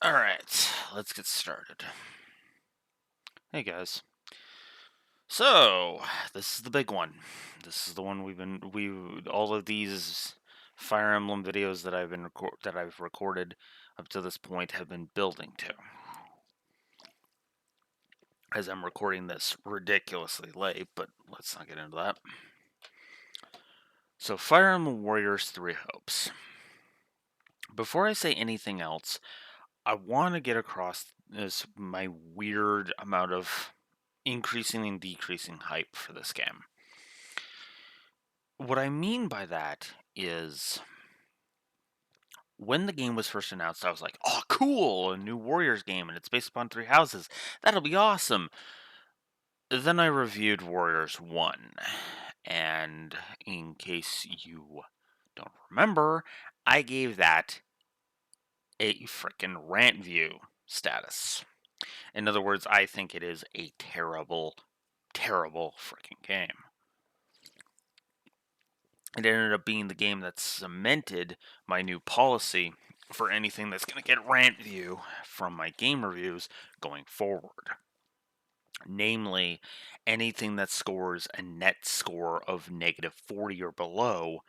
Alright, let's get started. Hey guys. So, this is the big one. This is the one all of these Fire Emblem videos that I've recorded up to this point have been building to. As I'm recording this ridiculously late, but let's not get into that. So, Fire Emblem Warriors 3 Hopes. Before I say anything else, I want to get across my weird amount of increasing and decreasing hype for this game. What I mean by that is when the game was first announced, I was like, oh, cool, a new Warriors game, and it's based upon three houses. That'll be awesome. Then I reviewed Warriors 1, and in case you don't remember, I gave that a frickin' rant view status. In other words, I think it is a terrible, terrible freaking game. It ended up being the game that cemented my new policy for anything that's going to get rant view from my game reviews going forward. Namely, anything that scores a net score of -40 or below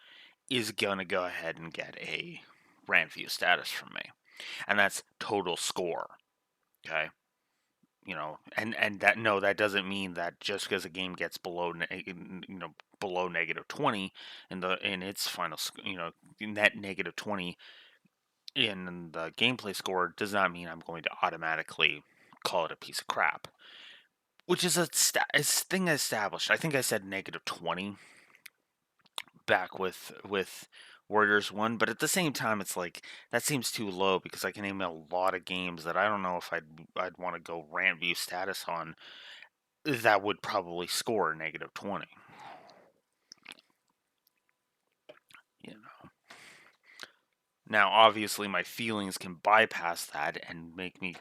is going to go ahead and get a rant view status from me. And that's total score. Okay? And that doesn't mean that just because a game gets below below -20 in its final net -20 in the gameplay score does not mean I'm going to automatically call it a piece of crap, which is a thing established. I think I said -20 back with Warriors 1, but at the same time it's like that seems too low because I can name a lot of games that I don't know if I'd want to go rant view status on that would probably score -20. You know. Now, obviously, my feelings can bypass that and make me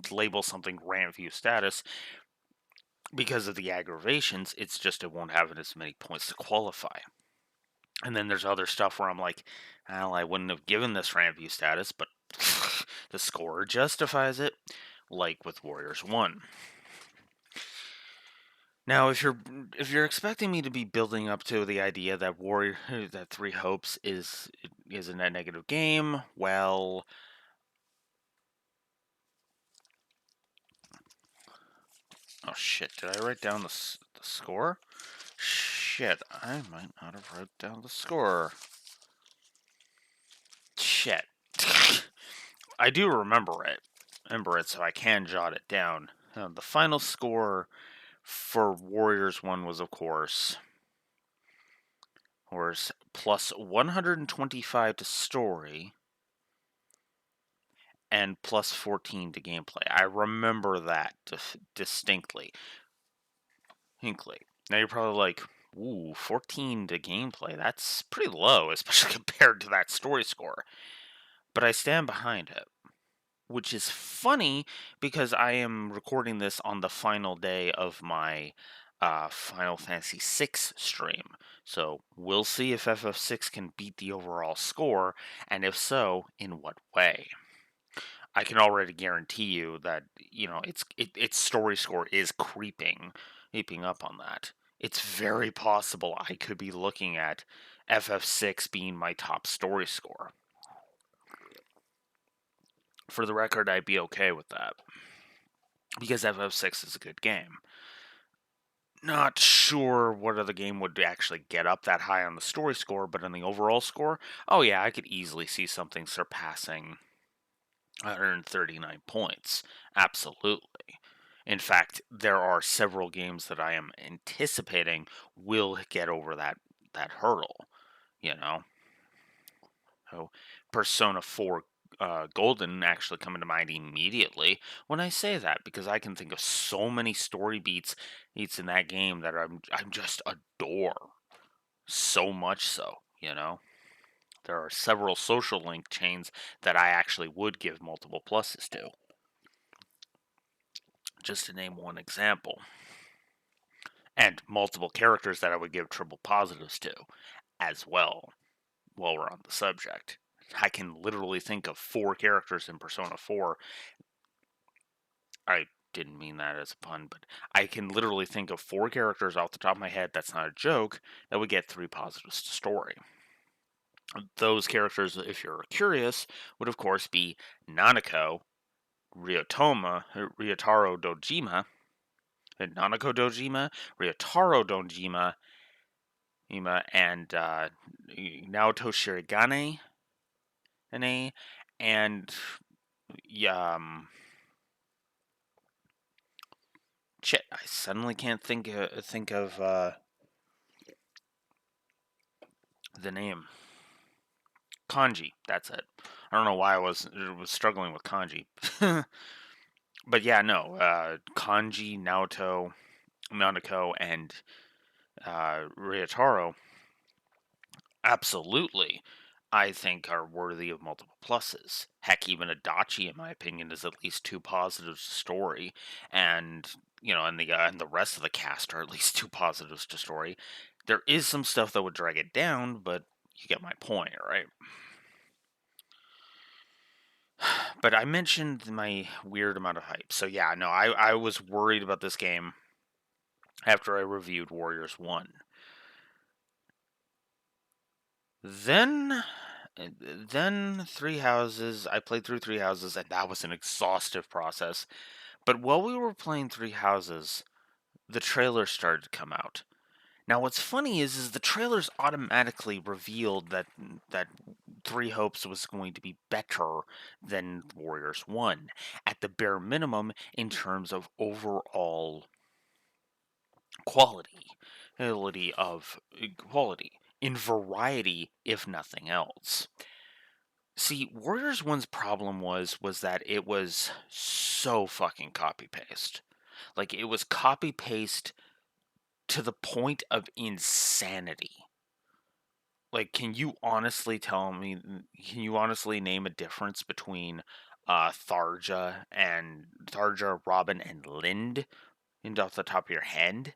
label something rant view status because of the aggravations. It's just it won't have as many points to qualify. And then there's other stuff where I'm like, well, I wouldn't have given this rant view status, but the score justifies it, like with Warriors 1. Now, if you're expecting me to be building up to the idea that that Three Hopes is a net negative game, well, oh shit! Did I write down the score? Shit! I might not have wrote down the score. Shit! I do remember it, so I can jot it down. The final score for Warriors 1 was, of course, plus 125 to story and plus 14 to gameplay. I remember that distinctly. Hinkley. Now you're probably like, ooh, 14 to gameplay. That's pretty low, especially compared to that story score. But I stand behind it. Which is funny because I am recording this on the final day of my Final Fantasy VI stream. So we'll see if FF6 can beat the overall score, and if so, in what way. I can already guarantee you that its story score is creeping up on that. It's very possible I could be looking at FF6 being my top story score. For the record, I'd be okay with that because FF6 is a good game. Not sure what other game would actually get up that high on the story score, but on the overall score, oh yeah, I could easily see something surpassing 139 points. Absolutely. In fact, there are several games that I am anticipating will get over that hurdle. So Persona 4 Golden actually coming to mind immediately when I say that because I can think of so many story beats in that game that I'm just adore. So much so, There are several social link chains that I actually would give multiple pluses to. Just to name one example. And multiple characters that I would give triple positives to as well, while we're on the subject. I can literally think of 4 characters in Persona 4. I didn't mean that as a pun, but I can literally think of 4 characters off the top of my head, that's not a joke, that would get 3 positives to story. Those characters, if you're curious, would of course be Nanako, Ryotaro Dojima, Nanako Dojima, Ryotaro Dojima, and Naoto Shirogane, and shit, I suddenly can't think of the name. Kanji, that's it. I don't know why I was struggling with kanji. But yeah, no, Kanji, Naoto, Nanako, and Ryotaro, absolutely, I think are worthy of multiple pluses. Heck, even Adachi, in my opinion, is at least 2 positives to story, and and the rest of the cast are at least 2 positives to story. There is some stuff that would drag it down, but you get my point, right? But I mentioned my weird amount of hype. So yeah, no, I was worried about this game after I reviewed Warriors 1. Then Three Houses, I played through Three Houses, and that was an exhaustive process. But while we were playing Three Houses, the trailer started to come out. Now, what's funny is the trailers automatically revealed that Three Hopes was going to be better than Warriors 1, at the bare minimum in terms of overall quality, quality, in variety, if nothing else. See, Warriors 1's problem was that it was so fucking copy paste. Like, it was copy paste to the point of insanity. Like, can you honestly name a difference between Tharja, Robin, and Lind off the top of your head?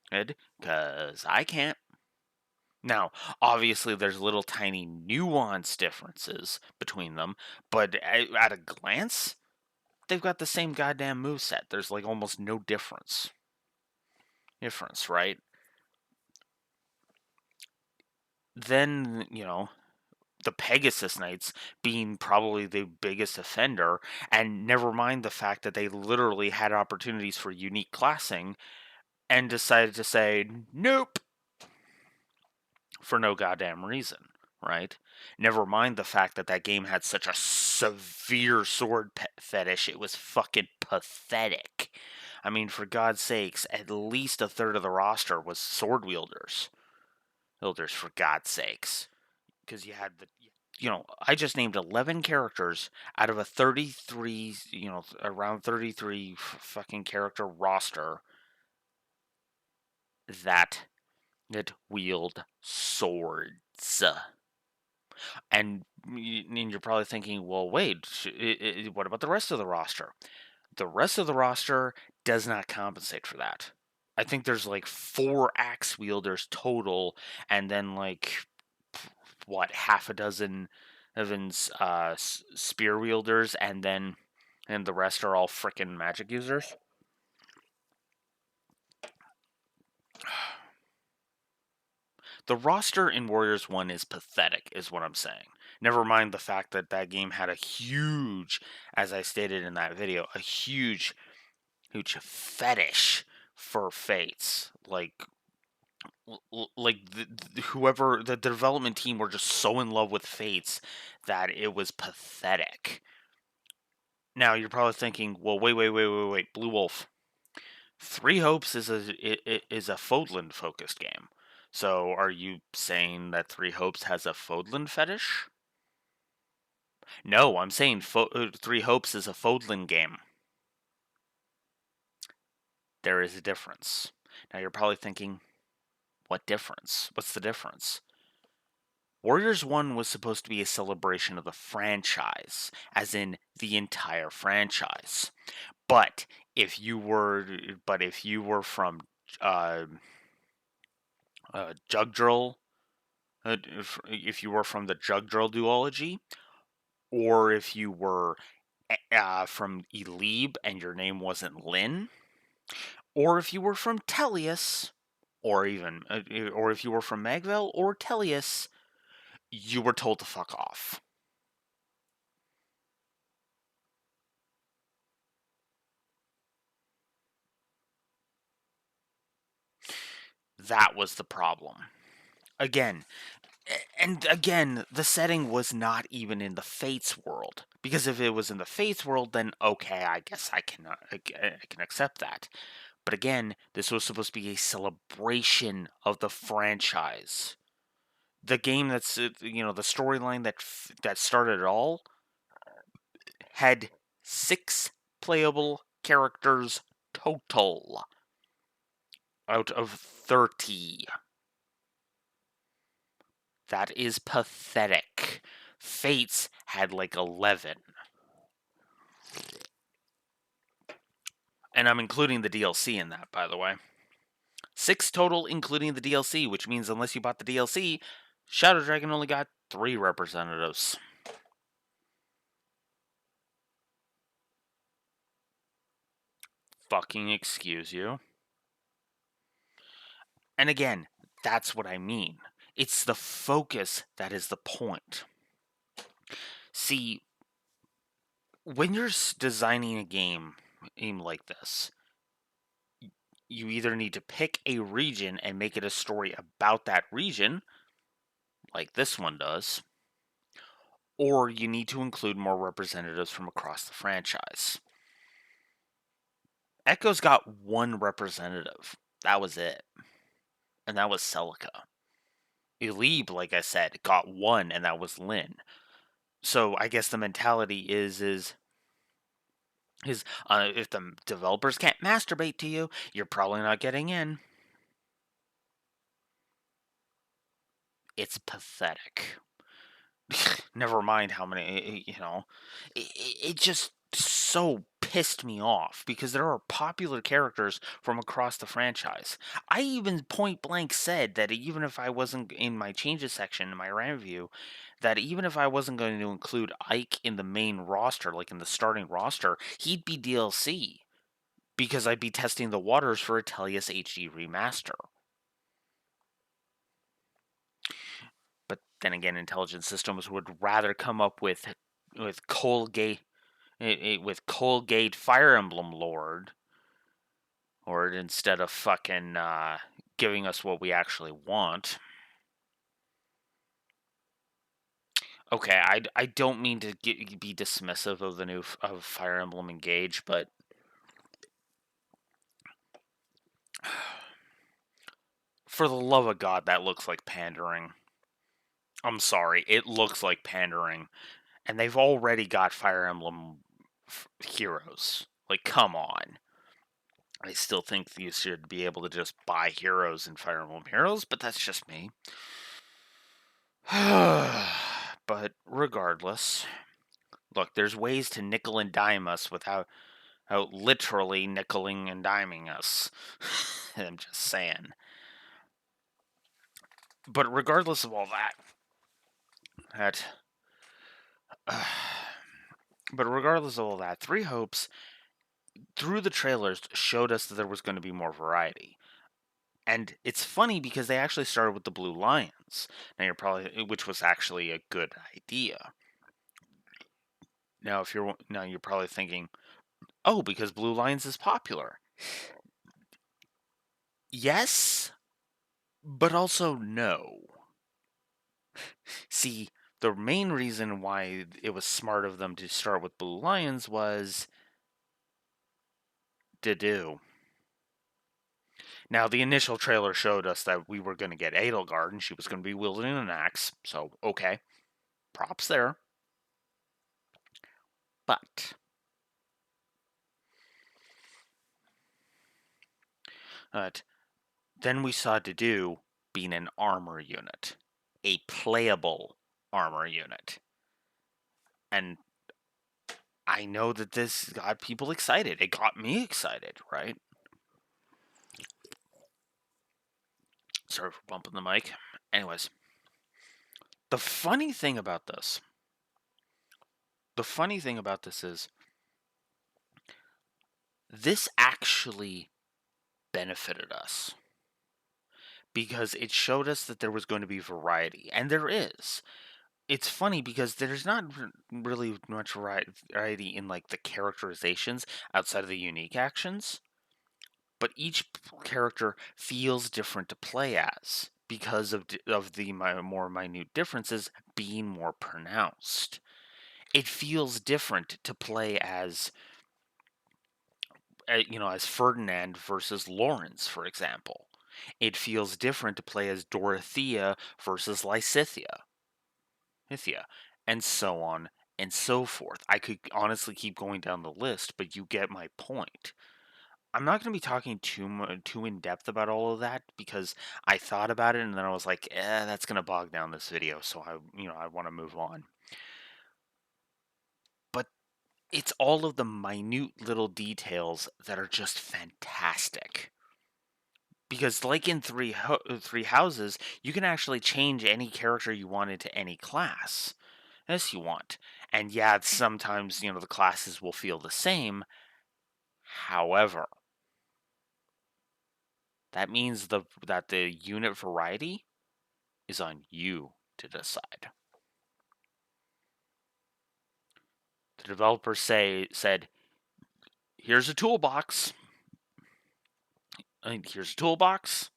Because I can't. Now, obviously, there's little tiny nuance differences between them, but at a glance, they've got the same goddamn moveset. There's like almost no difference. Right? Then, the Pegasus Knights being probably the biggest offender, and never mind the fact that they literally had opportunities for unique classing and decided to say, nope, for no goddamn reason, right? Never mind the fact that that game had such a severe sword fetish, it was fucking pathetic. I mean, for God's sakes, at least a third of the roster was sword wielders. For God's sakes. Because you had I just named 11 characters out of a 33, around 33 fucking character roster that wield swords. And you're probably thinking, well, wait, what about the rest of the roster? The rest of the roster does not compensate for that. I think there's like 4 axe wielders total, and then like half a dozen Evans spear wielders, and the rest are all frickin' magic users. The roster in Warriors 1 is pathetic, is what I'm saying. Never mind the fact that that game had a huge, as I stated in that video, a huge fetish for fates. Like whoever the development team were just so in love with fates that it was pathetic. Now you're probably thinking, well, wait, Blue Wolf. Three Hopes is a Fodland focused game. So are you saying that Three Hopes has a Fodland fetish? No, I'm saying Three Hopes is a Fodland game. There is a difference. Now you're probably thinking, what difference? What's the difference? Warriors 1 was supposed to be a celebration of the franchise, as in the entire franchise. But if you were from uh, Jugdrill, if you were from the Jug Drill duology, or if you were from Elebe and your name wasn't Lynn, or if you were from Tellius, or if you were from Magvel or Tellius, you were told to fuck off. That was the problem. Again, and again, the setting was not even in the Fates world. Because if it was in the Fates world, then okay, I guess I can accept that. But again, this was supposed to be a celebration of the franchise. The game that's the storyline that started it all had 6 playable characters total out of 30. That is pathetic. Fates had like 11. And I'm including the DLC in that, by the way. 6 total, including the DLC, which means unless you bought the DLC, Shadow Dragon only got 3 representatives. Fucking excuse you. And again, that's what I mean. It's the focus that is the point. See, when you're designing a game like this, you either need to pick a region and make it a story about that region, like this one does, or you need to include more representatives from across the franchise. Echo's got 1 representative. That was it. And that was Celica. Elebe, like I said, got 1, and that was Lynn. So I guess the mentality is if the developers can't masturbate to you, you're probably not getting in. It's pathetic. Never mind how many, it just so pissed me off because there are popular characters from across the franchise. I even point blank said that even if I wasn't in my changes section in my review, that even if I wasn't going to include Ike in the main roster, like in the starting roster, he'd be DLC because I'd be testing the waters for a Tellius HD remaster. But then again, Intelligent Systems would rather come up with Colgate Fire Emblem Lord, or instead of fucking giving us what we actually want. Okay, I don't mean to be dismissive of the new of Fire Emblem Engage, but for the love of God, that looks like pandering. I'm sorry, it looks like pandering, and they've already got Fire Emblem heroes. Like, come on. I still think you should be able to just buy heroes in Fire Emblem Heroes, but that's just me. But regardless, look, there's ways to nickel and dime us without literally nickeling and diming us. I'm just saying. But regardless of all but regardless of all that, Three Hopes through the trailers showed us that there was going to be more variety. And it's funny because they actually started with the Blue Lions. Which was actually a good idea. Now you're probably thinking, "Oh, because Blue Lions is popular." Yes, but also no. See, the main reason why it was smart of them to start with Blue Lions was to do. Now, the initial trailer showed us that we were going to get Edelgard and she was going to be wielding an axe, so okay, props there. But then we saw Dedue being an armor unit, a playable armor unit. And I know that this got people excited. It got me excited, right? Sorry for bumping the mic. Anyways, The funny thing about this, the funny thing about this is this actually benefited us because it showed us that there was going to be variety, and there is. It's funny because there's not really much variety in like the characterizations outside of the unique actions, but each character feels different to play as because of the more minute differences being more pronounced. It feels different to play as as Ferdinand versus Lawrence, for example. It feels different to play as Dorothea versus Lysithea, and so on and so forth. I could honestly keep going down the list, but you get my point. I'm not going to be talking too in depth about all of that because I thought about it and then I was like, that's going to bog down this video, so I want to move on. But it's all of the minute little details that are just fantastic. Because like in three houses, you can actually change any character you want into any class as you want. And yeah, sometimes the classes will feel the same. However, that means that the unit variety is on you to decide. The developers said, "Here's a toolbox, and here's a toolbox,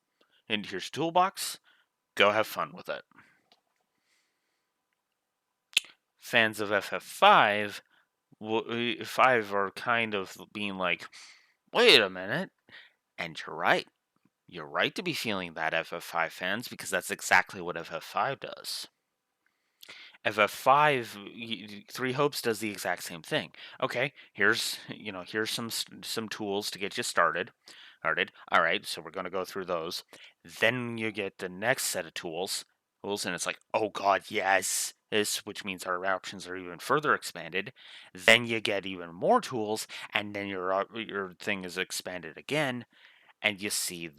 and here's a toolbox. Go have fun with it." Fans of FF5 5 are kind of being like, "Wait a minute," and you're right. You're right to be feeling that, FF5 fans, because that's exactly what FF5 does. FF5, Three Hopes does the exact same thing. Okay, here's some tools to get you started. All right, so we're going to go through those. Then you get the next set of tools, and it's like, oh god, yes, this, which means our options are even further expanded. Then you get even more tools, and then your thing is expanded again, and see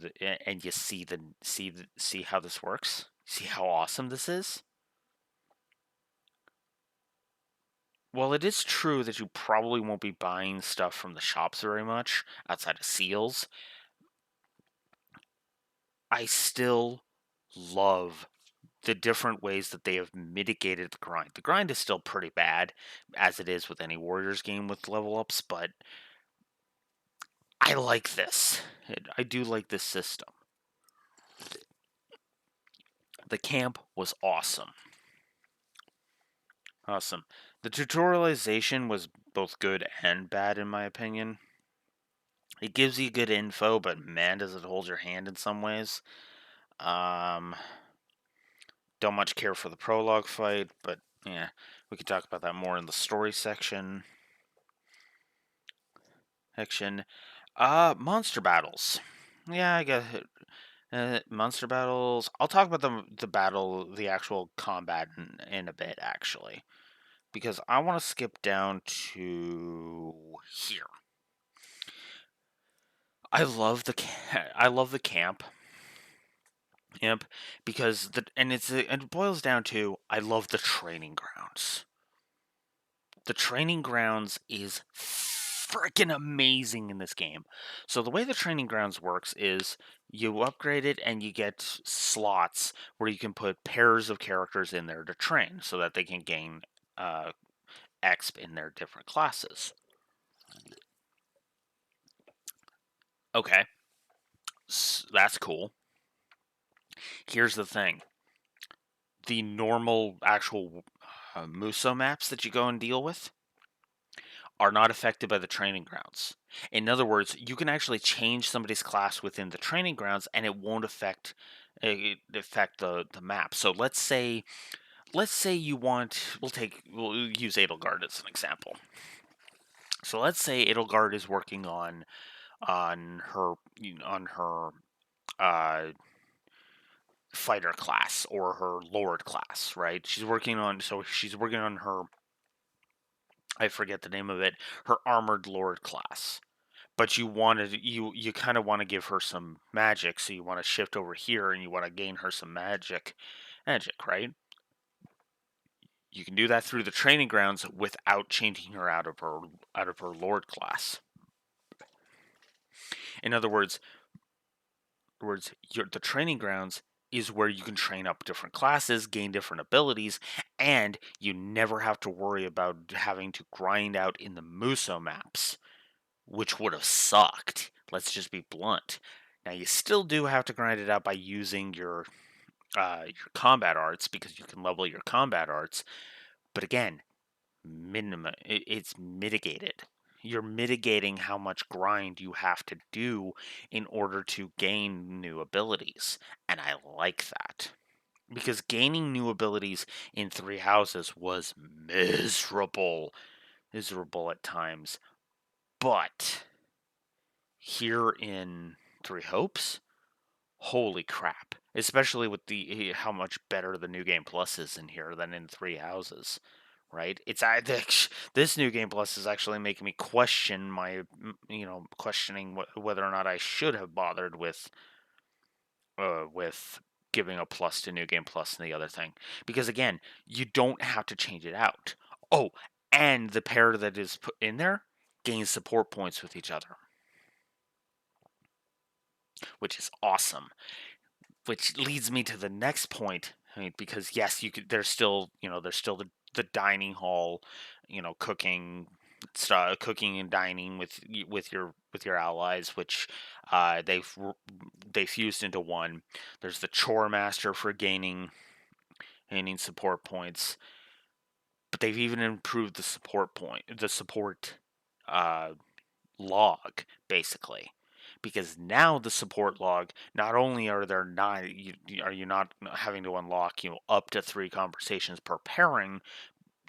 how this works. See how awesome this is. Well, it is true that you probably won't be buying stuff from the shops very much outside of seals. I still love the different ways that they have mitigated the grind. The grind is still pretty bad, as it is with any Warriors game with level ups, but I like this. I do like this system. The camp was awesome. Awesome. The tutorialization was both good and bad, in my opinion. It gives you good info, but man, does it hold your hand in some ways. Um, don't much care for the prologue fight, but yeah, we could talk about that more in the story section. Monster battles. Yeah, I guess monster battles. I'll talk about the actual combat in a bit, actually, because I want to skip down to here. I love the camp because it boils down to I love the training grounds. The training grounds is freaking amazing in this game. So the way the training grounds works is you upgrade it and you get slots where you can put pairs of characters in there to train so that they can gain uh, exp in their different classes. Okay, that's cool. Here's the thing. The normal actual Muso maps that you go and deal with are not affected by the training grounds. In other words, you can actually change somebody's class within the training grounds, and it won't affect the map. So let's say you want we'll use Edelgard as an example. So let's say Edelgard is working on her uh, fighter class or her lord class, right? She's working on her, I forget the name of it, her armored lord class. But you kind of want to give her some magic, so you want to shift over here and you want to gain her some magic, right? You can do that through the training grounds without changing her out of her Lord class. In other words, the training grounds is where you can train up different classes, gain different abilities, and you never have to worry about having to grind out in the Muso maps, which would have sucked. Let's just be blunt. Now you still do have to grind it out by using your combat arts, because you can level your combat arts. But again, it's mitigated. You're mitigating how much grind you have to do in order to gain new abilities, and I like that. Because gaining new abilities in Three Houses was miserable at times. But here in Three Hopes, holy crap. Especially with the how much better the New Game Plus is in here than in Three Houses, right? This New Game Plus is actually making me question questioning whether or not I should have bothered with giving a plus to New Game Plus and the other thing, because again, you don't have to change it out. Oh, and the pair that is put in there gains support points with each other, which is awesome. Which leads me to the next point. I mean, because yes, you could. There's still the dining hall, cooking stuff, cooking and dining with your allies, which they fused into one. There's the chore master for gaining support points, but they've even improved the support uh, log, basically, because now the support log, not only are you not having to unlock up to 3 conversations per pairing.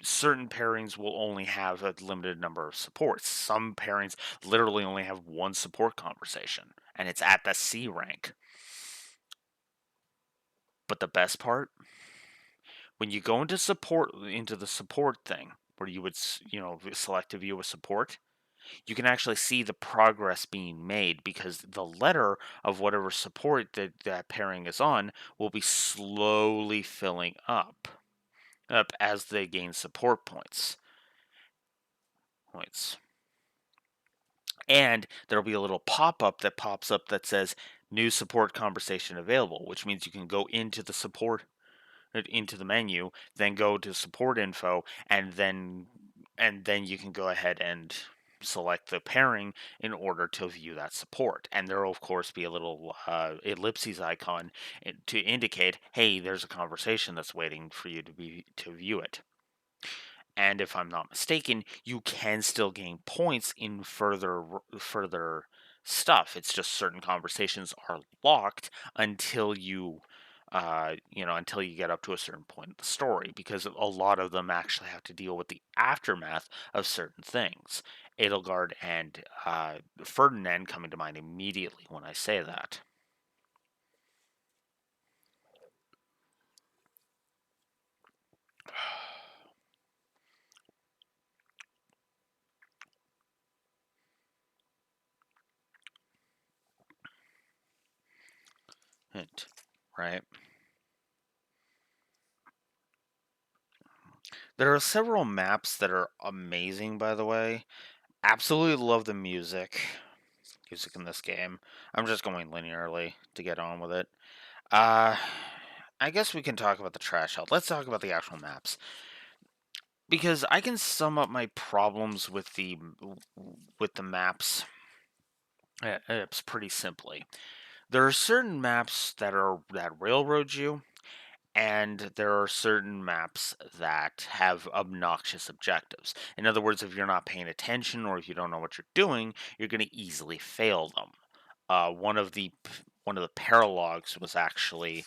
Certain pairings will only have a limited number of supports. Some pairings literally only have one support conversation, and it's at the C rank. But the best part, when you go into the support thing, where you would select a view of support, you can actually see the progress being made, because the letter of whatever support that pairing is on will be slowly filling up as they gain support points. And there'll be a little pop-up that pops up that says new support conversation available, which means you can go into the menu, then go to support info, and then you can go ahead and select the pairing in order to view that support. And there will of course be a little ellipses icon to indicate, hey, there's a conversation that's waiting for you to view it. And if I'm not mistaken, you can still gain points in further stuff. It's just certain conversations are locked until until you get up to a certain point in the story, because a lot of them actually have to deal with the aftermath of certain things. Edelgard and Ferdinand coming to mind immediately when I say that. Hint, right? There are several maps that are amazing, by the way. Absolutely love the music in this game. I'm just going linearly to get on with it. Uh, I guess we can talk about the trash health. Let's talk about the actual maps, because I can sum up my problems with the maps. It's pretty simply. There are certain maps that railroad you, and there are certain maps that have obnoxious objectives. In other words, if you're not paying attention or if you don't know what you're doing, you're going to easily fail them. One of the paralogs was actually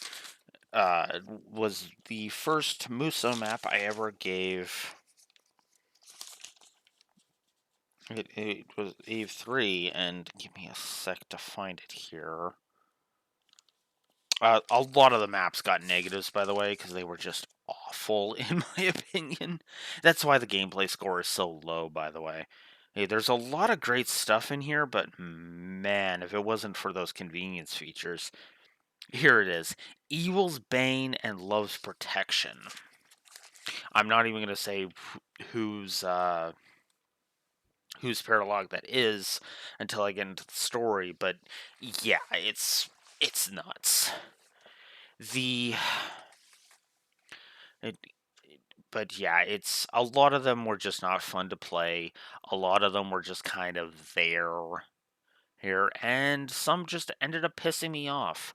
was the first Muso map I ever gave. It was Eve 3, and give me a sec to find it here. A lot of the maps got negatives, by the way, because they were just awful, in my opinion. That's why the gameplay score is so low, by the way. Hey, there's a lot of great stuff in here, but man, if it wasn't for those convenience features. Here it is. Evil's Bane and Love's Protection. I'm not even going to say whose whose paralogue that is until I get into the story, but yeah, it's nuts. The it, but yeah, it's a lot of them were just not fun to play. A lot of them were just kind of there here, and some just ended up pissing me off.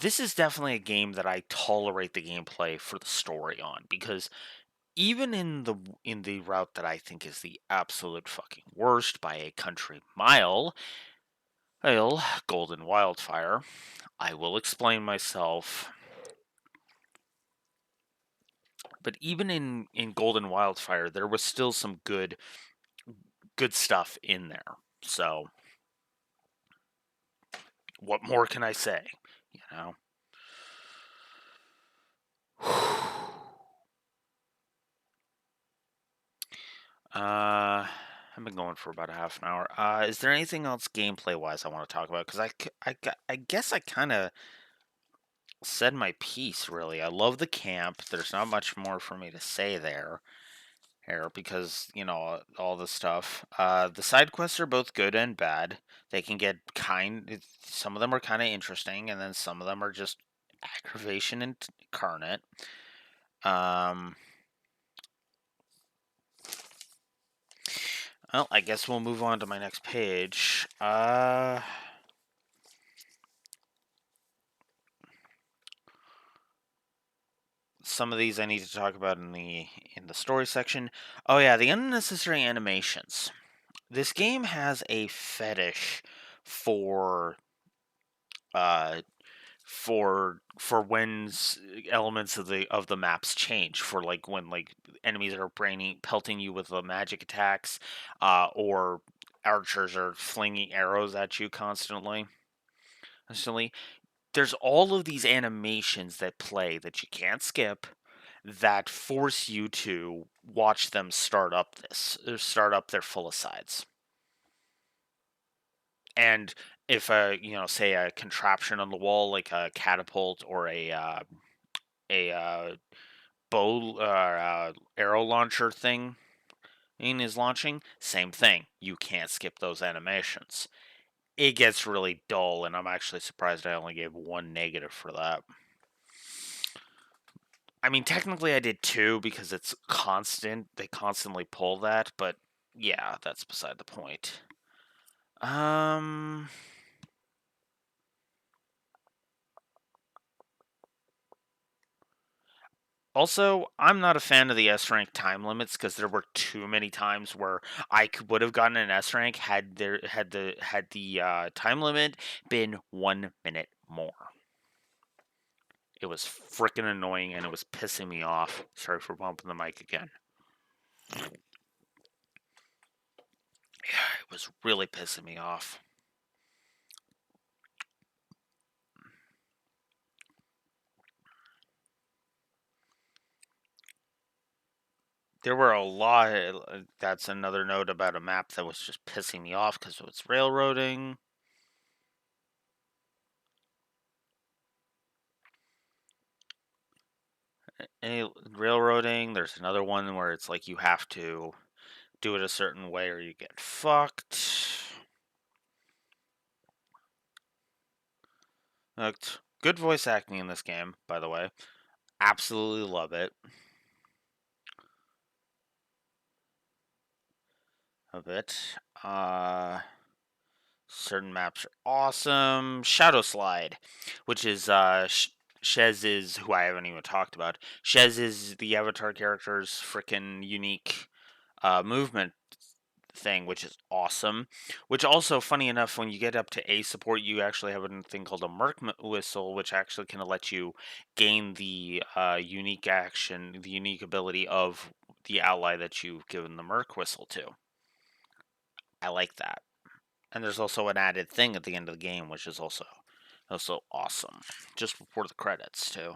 This is definitely a game that I tolerate the gameplay for the story on, because even in the route that I think is the absolute fucking worst by a country mile, Golden Wildfire, I will explain myself. But even in Golden Wildfire, there was still some good stuff in there. So what more can I say? You know. I've been going for about a half an hour. Is there anything else gameplay wise I want to talk about? Because I guess I kind of said my piece. Really, I love the camp. There's not much more for me to say there. Here because all the stuff. The side quests are both good and bad. They can get some of them are kind of interesting, and then some of them are just aggravation incarnate. Um, well, I guess we'll move on to my next page. Some of these I need to talk about in the story section. Oh yeah, the unnecessary animations. This game has a fetish for uh for when elements of the maps change, for like when like enemies are pelting you with the magic attacks, or archers are flinging arrows at you constantly. There's all of these animations that play that you can't skip, that force you to watch them start up their sides. And if say a contraption on the wall like a catapult or a bow arrow launcher thing is launching, same thing. You can't skip those animations. It gets really dull, and I'm actually surprised I only gave one negative for that. I mean, technically I did two because it's constant. They constantly pull that, but yeah, that's beside the point. Um, Also, I'm not a fan of the S rank time limits because there were too many times where would have gotten an S rank had the time limit been 1 minute more. It was freaking annoying and it was pissing me off. Sorry for bumping the mic again. Yeah, it was really pissing me off. There were a lot. That's another note about a map that was just pissing me off because it was railroading. Railroading. There's another one where it's like you have to do it a certain way or you get fucked. Good voice acting in this game, by the way. Absolutely love it. Of it. Certain maps are awesome. Shadow Slide, which is Shez is who I haven't even talked about. Shez is the Avatar character's freaking unique movement thing, which is awesome. Which also, funny enough, when you get up to A support, you actually have a thing called a Merc Whistle, which actually can let you gain the unique action, the unique ability of the ally that you've given the Merc Whistle to. I like that. And there's also an added thing at the end of the game, which is also awesome. Just before the credits, too.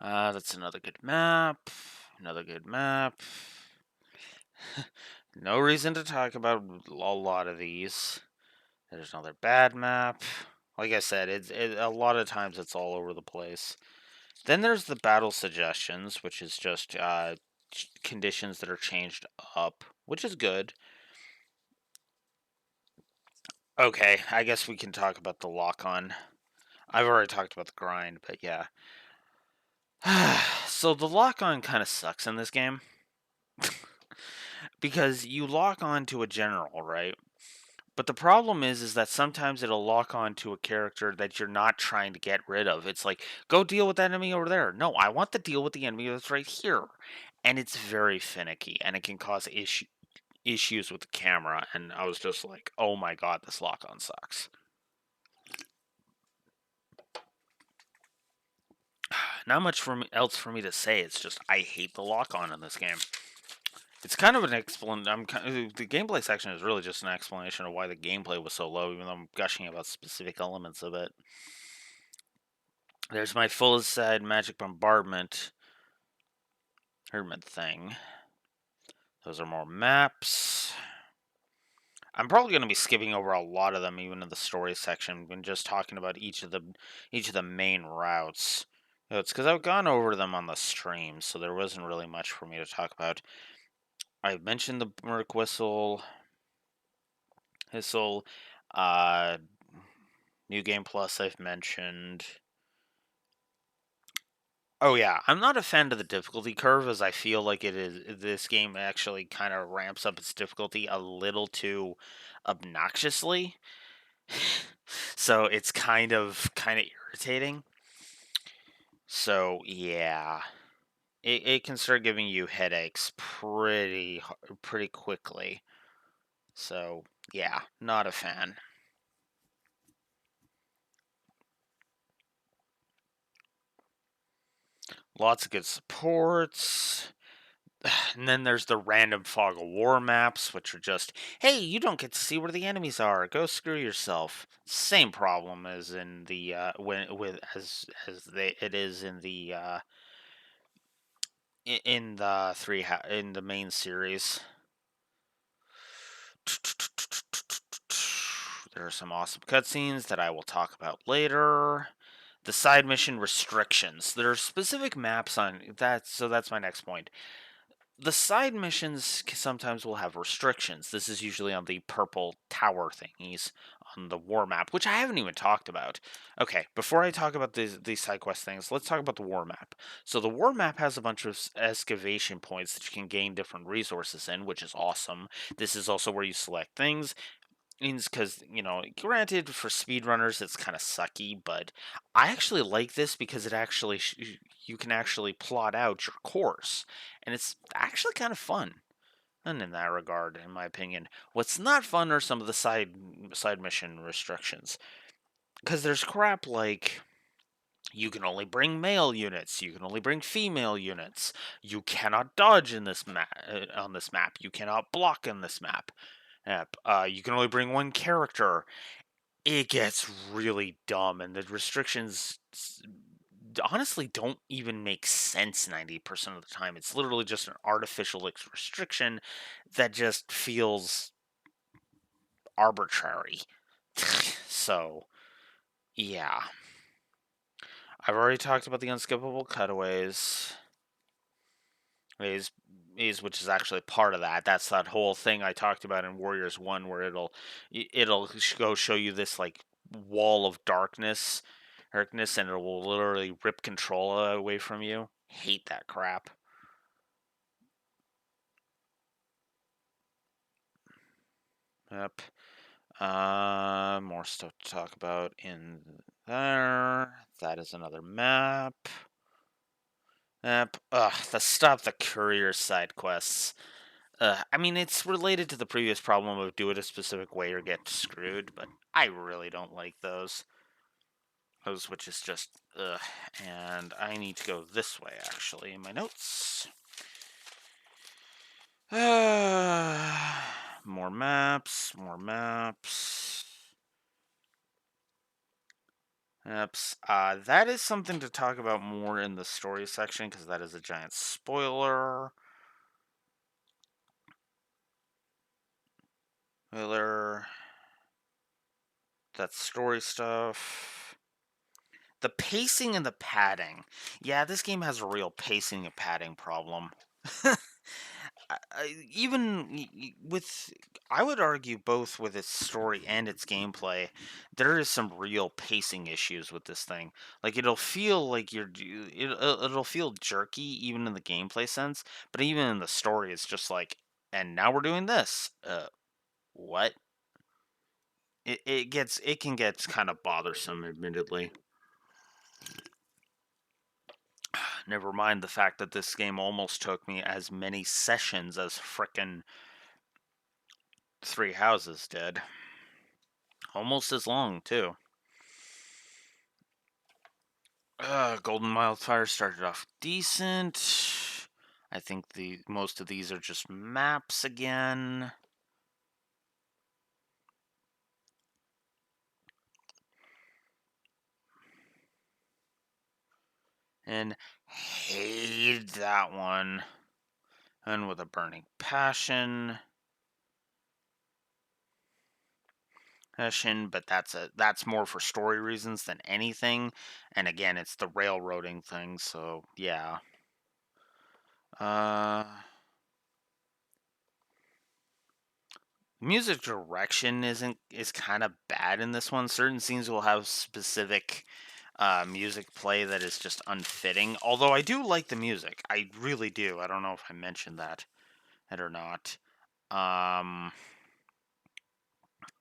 That's another good map. Another good map. No reason to talk about a lot of these. There's another bad map. Like I said, a lot of times it's all over the place. Then there's the battle suggestions, which is just conditions that are changed up, which is good. Okay, I guess we can talk about the lock-on. I've already talked about the grind, but yeah. So the lock-on kind of sucks in this game. Because you lock on to a general, right? But the problem is that sometimes it'll lock on to a character that you're not trying to get rid of. It's like, go deal with that enemy over there. No, I want to deal with the enemy that's right here. And it's very finicky, and it can cause issues with the camera. And I was just like, oh my god, this lock on sucks. Not much else for me to say. It's just I hate the lock on in this game. It's kind of an the gameplay section is really just an explanation of why the gameplay was so low, even though I'm gushing about specific elements of it. There's my full side magic bombardment hermit thing. Those are more maps. I'm probably going to be skipping over a lot of them, even in the story section, when just talking about each of the main routes. It's because I've gone over them on the stream, so there wasn't really much for me to talk about. I mentioned the Merc Whistle, uh, New Game Plus. I've mentioned. Oh yeah, I'm not a fan of the difficulty curve, as I feel like this game actually kind of ramps up its difficulty a little too obnoxiously. So it's kind of irritating. So yeah, it can start giving you headaches pretty quickly. So yeah, not a fan. Lots of good supports. And then there's the random fog of war maps, which are just, hey, you don't get to see where the enemies are. Go screw yourself. Same problem as in the when with as they it is in the in the main series. There are some awesome cutscenes that I will talk about later. The side mission restrictions. There are specific maps on that, so that's my next point. The side missions sometimes will have restrictions. This is usually on the purple tower thingies on the war map, which I haven't even talked about. Okay, before I talk about these side quest things, let's talk about the war map. So the war map has a bunch of excavation points that you can gain different resources in, which is awesome. This is also where you select things means because granted for speedrunners it's kind of sucky, but I actually like this because it actually you can actually plot out your course, and it's actually kind of fun. And in that regard, in my opinion, what's not fun are some of the side mission restrictions, because there's crap like you can only bring male units, you can only bring female units, you cannot dodge in this map on this map, you cannot block in this map. You can only bring one character. It gets really dumb, and the restrictions honestly don't even make sense 90% of the time. It's literally just an artificial restriction that just feels arbitrary. So, yeah. I've already talked about the unskippable cutaways. Is which is actually part of that. That's that whole thing I talked about in Warriors 1 where it'll go show you this like wall of darkness and it will literally rip control away from you. Hate that crap. Yep. More stuff to talk about in there. That is another map. Yep. Ugh, the courier side quests. I mean, it's related to the previous problem of do it a specific way or get screwed, but I really don't like those. Those, which is just, ugh. And I need to go this way, actually, in my notes. More maps, more maps. Maps. That is something to talk about more in the story section, because that is a giant spoiler. That's story stuff. The pacing and the padding. Yeah, this game has a real pacing and padding problem. With, I would argue both with its story and its gameplay, there is some real pacing issues with this thing. Like it'll feel like it'll feel jerky even in the gameplay sense, but even in the story, it's just like, and now we're doing this. What? It can get kind of bothersome, admittedly. Never mind the fact that this game almost took me as many sessions as frickin' Three Houses did. Almost as long, too. Golden Wildfire started off decent. I think the most of these are just maps again. And hated that one. And with a burning passion. But that's more for story reasons than anything. And again, it's the railroading thing, so yeah. Music direction is kind of bad in this one. Certain scenes will have specific music play that is just unfitting. Although I do like the music, I really do. I don't know if I mentioned that or not.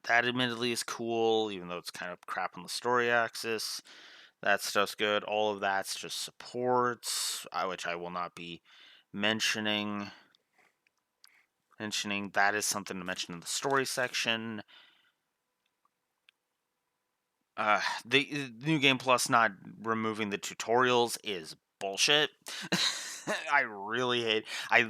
That admittedly is cool, even though it's kind of crap on the story axis. That stuff's good. All of that's just supports, which I will not be mentioning. That is something to mention in the story section. The New Game Plus not removing the tutorials is bullshit. I really hate.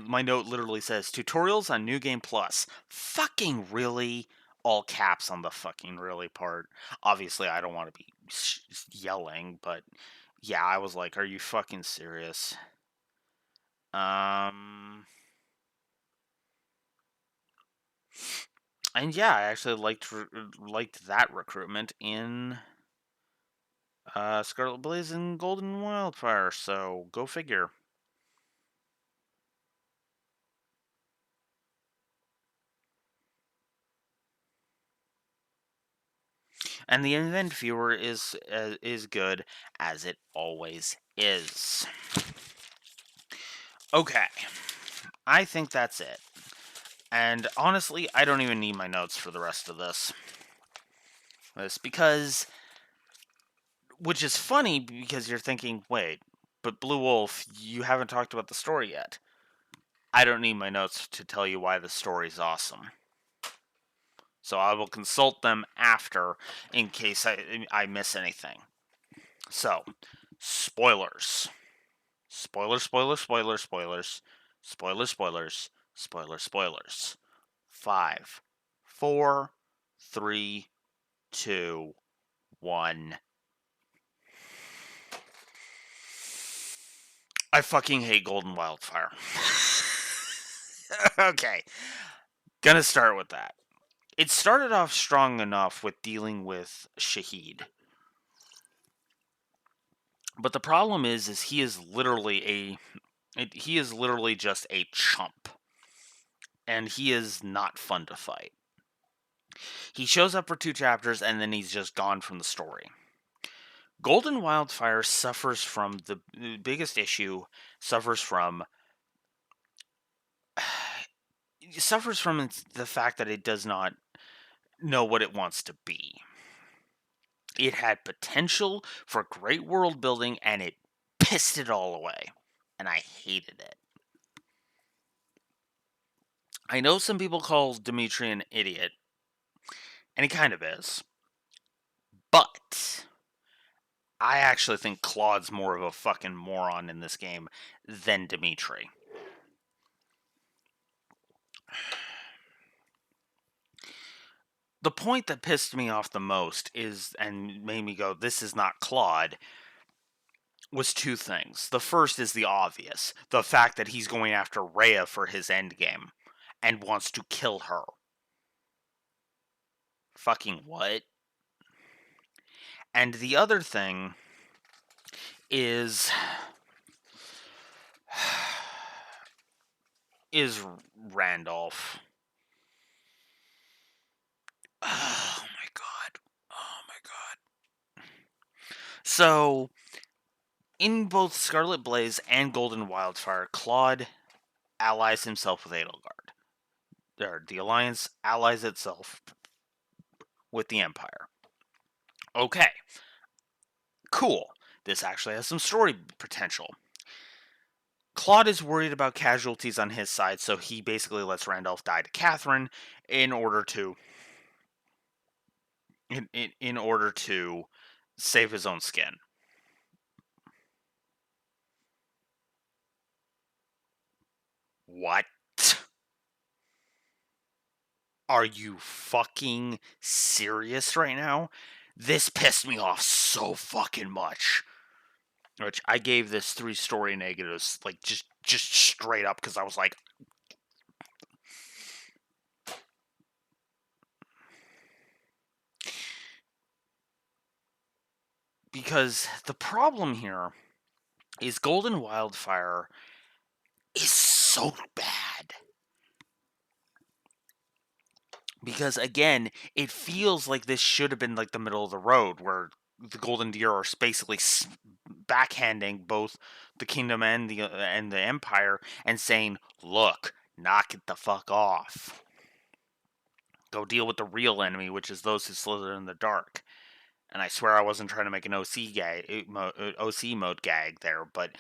My note literally says tutorials on New Game Plus. Fucking really? All caps on the fucking really part. Obviously, I don't want to be yelling, but yeah, I was like, "Are you fucking serious?" And yeah, I actually liked that recruitment in Scarlet Blaze and Golden Wildfire. So go figure. And the event viewer is good as it always is. Okay, I think that's it. And honestly, I don't even need my notes for the rest of this. Because, which is funny because you're thinking, wait, but Blue Wolf, you haven't talked about the story yet. I don't need my notes to tell you why the story's awesome. So I will consult them after in case I miss anything. So, spoilers. Spoilers, spoilers, spoilers, spoilers. Spoilers, spoilers, spoilers, spoilers. 5, 4, 3, 2, 1. I fucking hate Golden Wildfire. Okay. Gonna start with that. It started off strong enough with dealing with Shahid. But the problem is he is literally just a chump. And he is not fun to fight. He shows up for 2 chapters and then he's just gone from the story. Golden Wildfire suffers from the biggest issue, suffers from the fact that it does not know what it wants to be. It had potential for great world building and it pissed it all away. And I hated it. I know some people call Dimitri an idiot, and he kind of is. But I actually think Claude's more of a fucking moron in this game than Dimitri. The point that pissed me off the most and made me go, this is not Claude, was 2 things. The first is the obvious. The fact that he's going after Rhea for his endgame and wants to kill her. Fucking what? And the other thing is Randolph. Oh my god. Oh my god. So, in both Scarlet Blaze and Golden Wildfire, Claude allies himself with Edelgard. The Alliance allies itself with the Empire. Okay, cool. This actually has some story potential. Claude is worried about casualties on his side, so he basically lets Randolph die to Catherine in order to in order to save his own skin. What? Are you fucking serious right now? This pissed me off so fucking much. Which I gave this 3 story negatives, like just straight up, because I was like, because the problem here is Golden Wildfire is so bad. Because again, it feels like this should have been like the middle of the road, where the Golden Deer are basically backhanding both the kingdom and the empire and saying, "Look, knock it the fuck off. Go deal with the real enemy, which is those who slither in the dark." And I swear I wasn't trying to make an OC mode gag there, but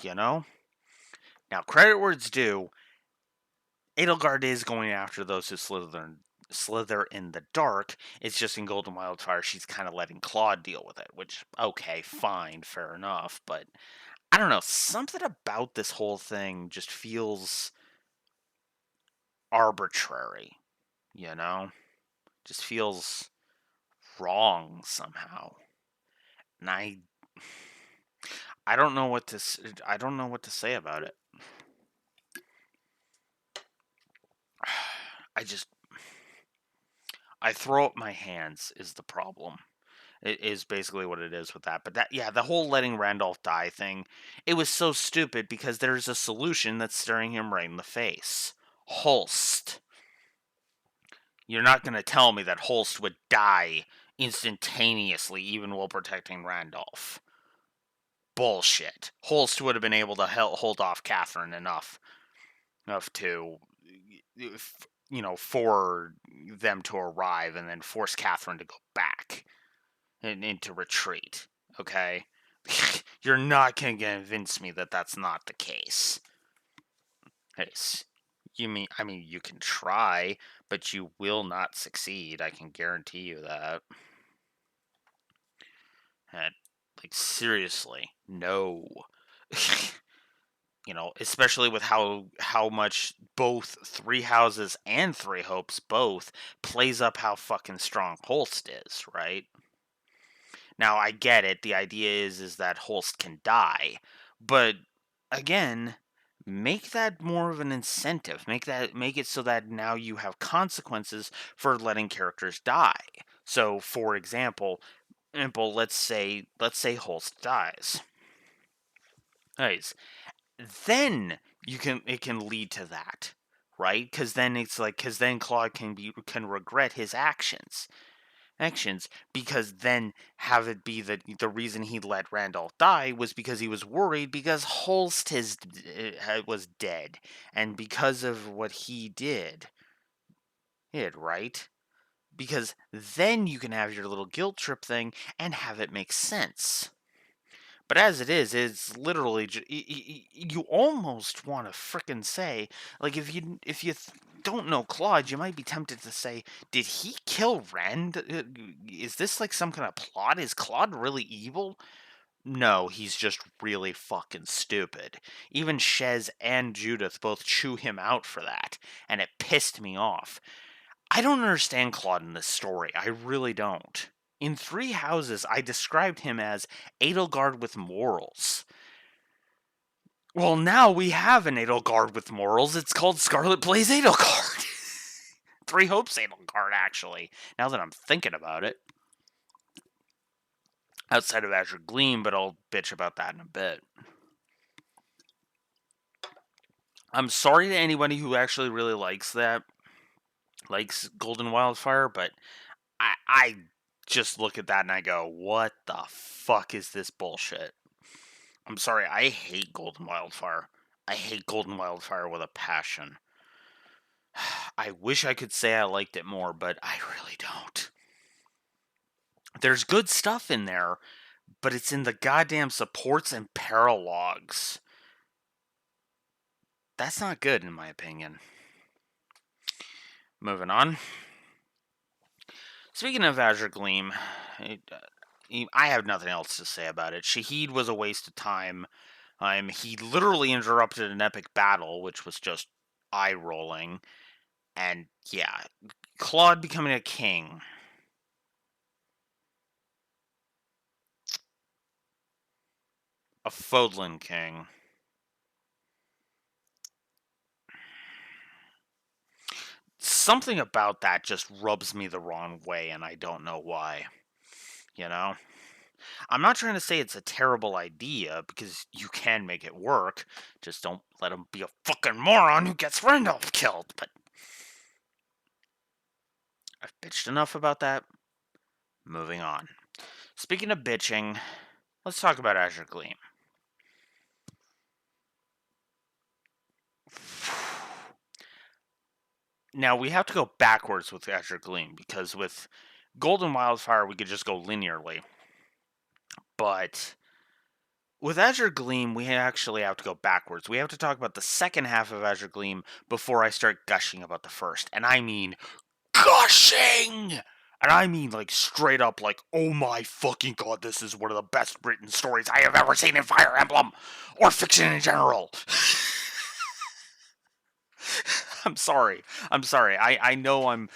you know. Now, credit where it's due. Edelgard is going after those who slither in the dark. It's just in Golden Wildfire, she's kind of letting Claude deal with it, which, okay, fine, fair enough. But I don't know, something about this whole thing just feels arbitrary, you know? Just feels wrong somehow. And I don't know what to say about it. I throw up my hands is the problem. It is basically what it is with that. But the whole letting Randolph die thing, it was so stupid because there's a solution that's staring him right in the face. Holst. You're not going to tell me that Holst would die instantaneously even while protecting Randolph. Bullshit. Holst would have been able to hold off Catherine enough to, for them to arrive and then force Catherine to go back and into retreat. Okay? You're not going to convince me that that's not the case. Hey, you can try, but you will not succeed. I can guarantee you that. And, seriously, no. Especially with how much both Three Houses and Three Hopes both plays up how fucking strong Holst is, right? Now I get it. The idea is that Holst can die, but again, make that more of an incentive. Make it so that now you have consequences for letting characters die. So, for example, let's say Holst dies. Nice. Then it can lead to that, right? Because then Claude can regret his actions because then have it be that the reason he let Randolph die was because he was worried because Holst was dead, and because of what he did, right? Because then you can have your little guilt trip thing and have it make sense. But as it is, it's literally you almost want to frickin' say, like, if you don't know Claude, you might be tempted to say, did he kill Rand? Is this like some kind of plot? Is Claude really evil? No, he's just really fucking stupid. Even Shez and Judith both chew him out for that, and it pissed me off. I don't understand Claude in this story. I really don't. In Three Houses, I described him as Edelgard with morals. Well, now we have an Edelgard with morals. It's called Scarlet Blaze Edelgard. Three Hopes Edelgard, actually, now that I'm thinking about it. outside of Azure Gleam, but I'll bitch about that in a bit. I'm sorry to anybody who actually really likes Golden Wildfire, but I just look at that and I go, what the fuck is this bullshit? I'm sorry, I hate Golden Wildfire. I hate Golden Wildfire with a passion. I wish I could say I liked it more, but I really don't. There's good stuff in there, but it's in the goddamn supports and paralogs. That's not good, in my opinion. Moving on. Speaking of Azure Gleam, I have nothing else to say about it. Shahid was a waste of time. He literally interrupted an epic battle, which was just eye-rolling. And yeah, Claude becoming a king. A Fodlan king. Something about that just rubs me the wrong way, and I don't know why. You know? I'm not trying to say it's a terrible idea, because you can make it work. Just don't let him be a fucking moron who gets Randolph killed. But I've bitched enough about that. Moving on. Speaking of bitching, let's talk about Azure Gleam. Now, we have to go backwards with Azure Gleam, because with Golden Wildfire, we could just go linearly. But with Azure Gleam, we actually have to go backwards. We have to talk about the second half of Azure Gleam before I start gushing about the first. And I mean gushing! And I mean, like, straight up, like, oh my fucking god, this is one of the best written stories I have ever seen in Fire Emblem! Or fiction in general! I'm sorry. I know I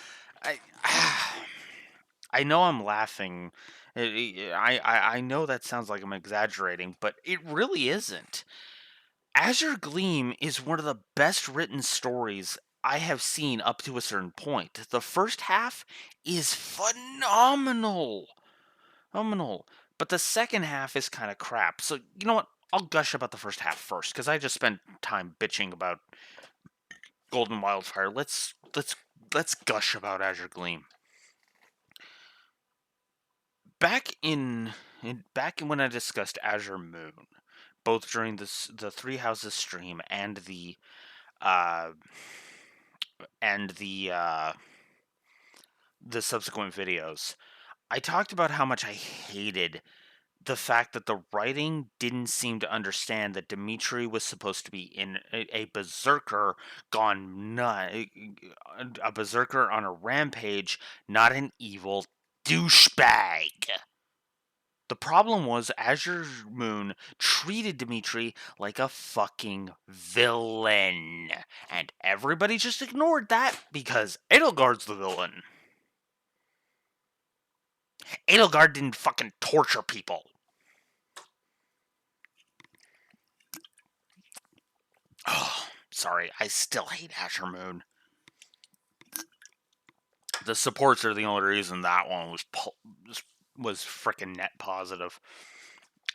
I know I'm laughing. I know that sounds like I'm exaggerating, but it really isn't. Azure Gleam is one of the best written stories I have seen up to a certain point. The first half is phenomenal. Phenomenal. But the second half is kind of crap. So, you know what? I'll gush about the first half first, because I just spent time bitching about Golden Wildfire. Let's gush about Azure Gleam. Back in when I discussed Azure Moon, both during the Three Houses stream uh and the subsequent videos, I talked about how much I hated the fact that the writing didn't seem to understand that Dimitri was supposed to be in a berserker gone nut, a berserker on a rampage, not an evil douchebag. The problem was Azure Moon treated Dimitri like a fucking villain. And everybody just ignored that because Edelgard's the villain. Edelgard didn't fucking torture people. Oh, sorry, I still hate Azure Moon. The supports are the only reason that one was freaking net positive.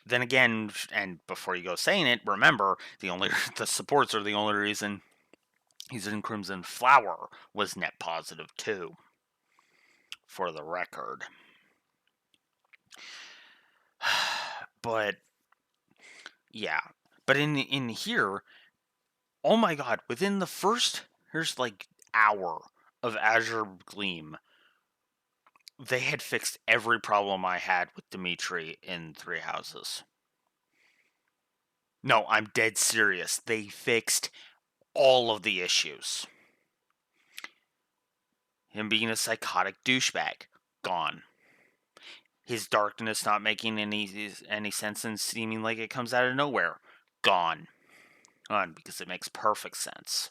Then again, and before you go saying it, remember the supports are the only reason he's in Crimson Flower was net positive too. For the record, but yeah, but in here, oh my god, within the first here's like hour of Azure Gleam, they had fixed every problem I had with Dimitri in Three Houses. No, I'm dead serious. They fixed all of the issues. Him being a psychotic douchebag, gone. His darkness not making any sense and seeming like it comes out of nowhere, gone. Gone, because it makes perfect sense.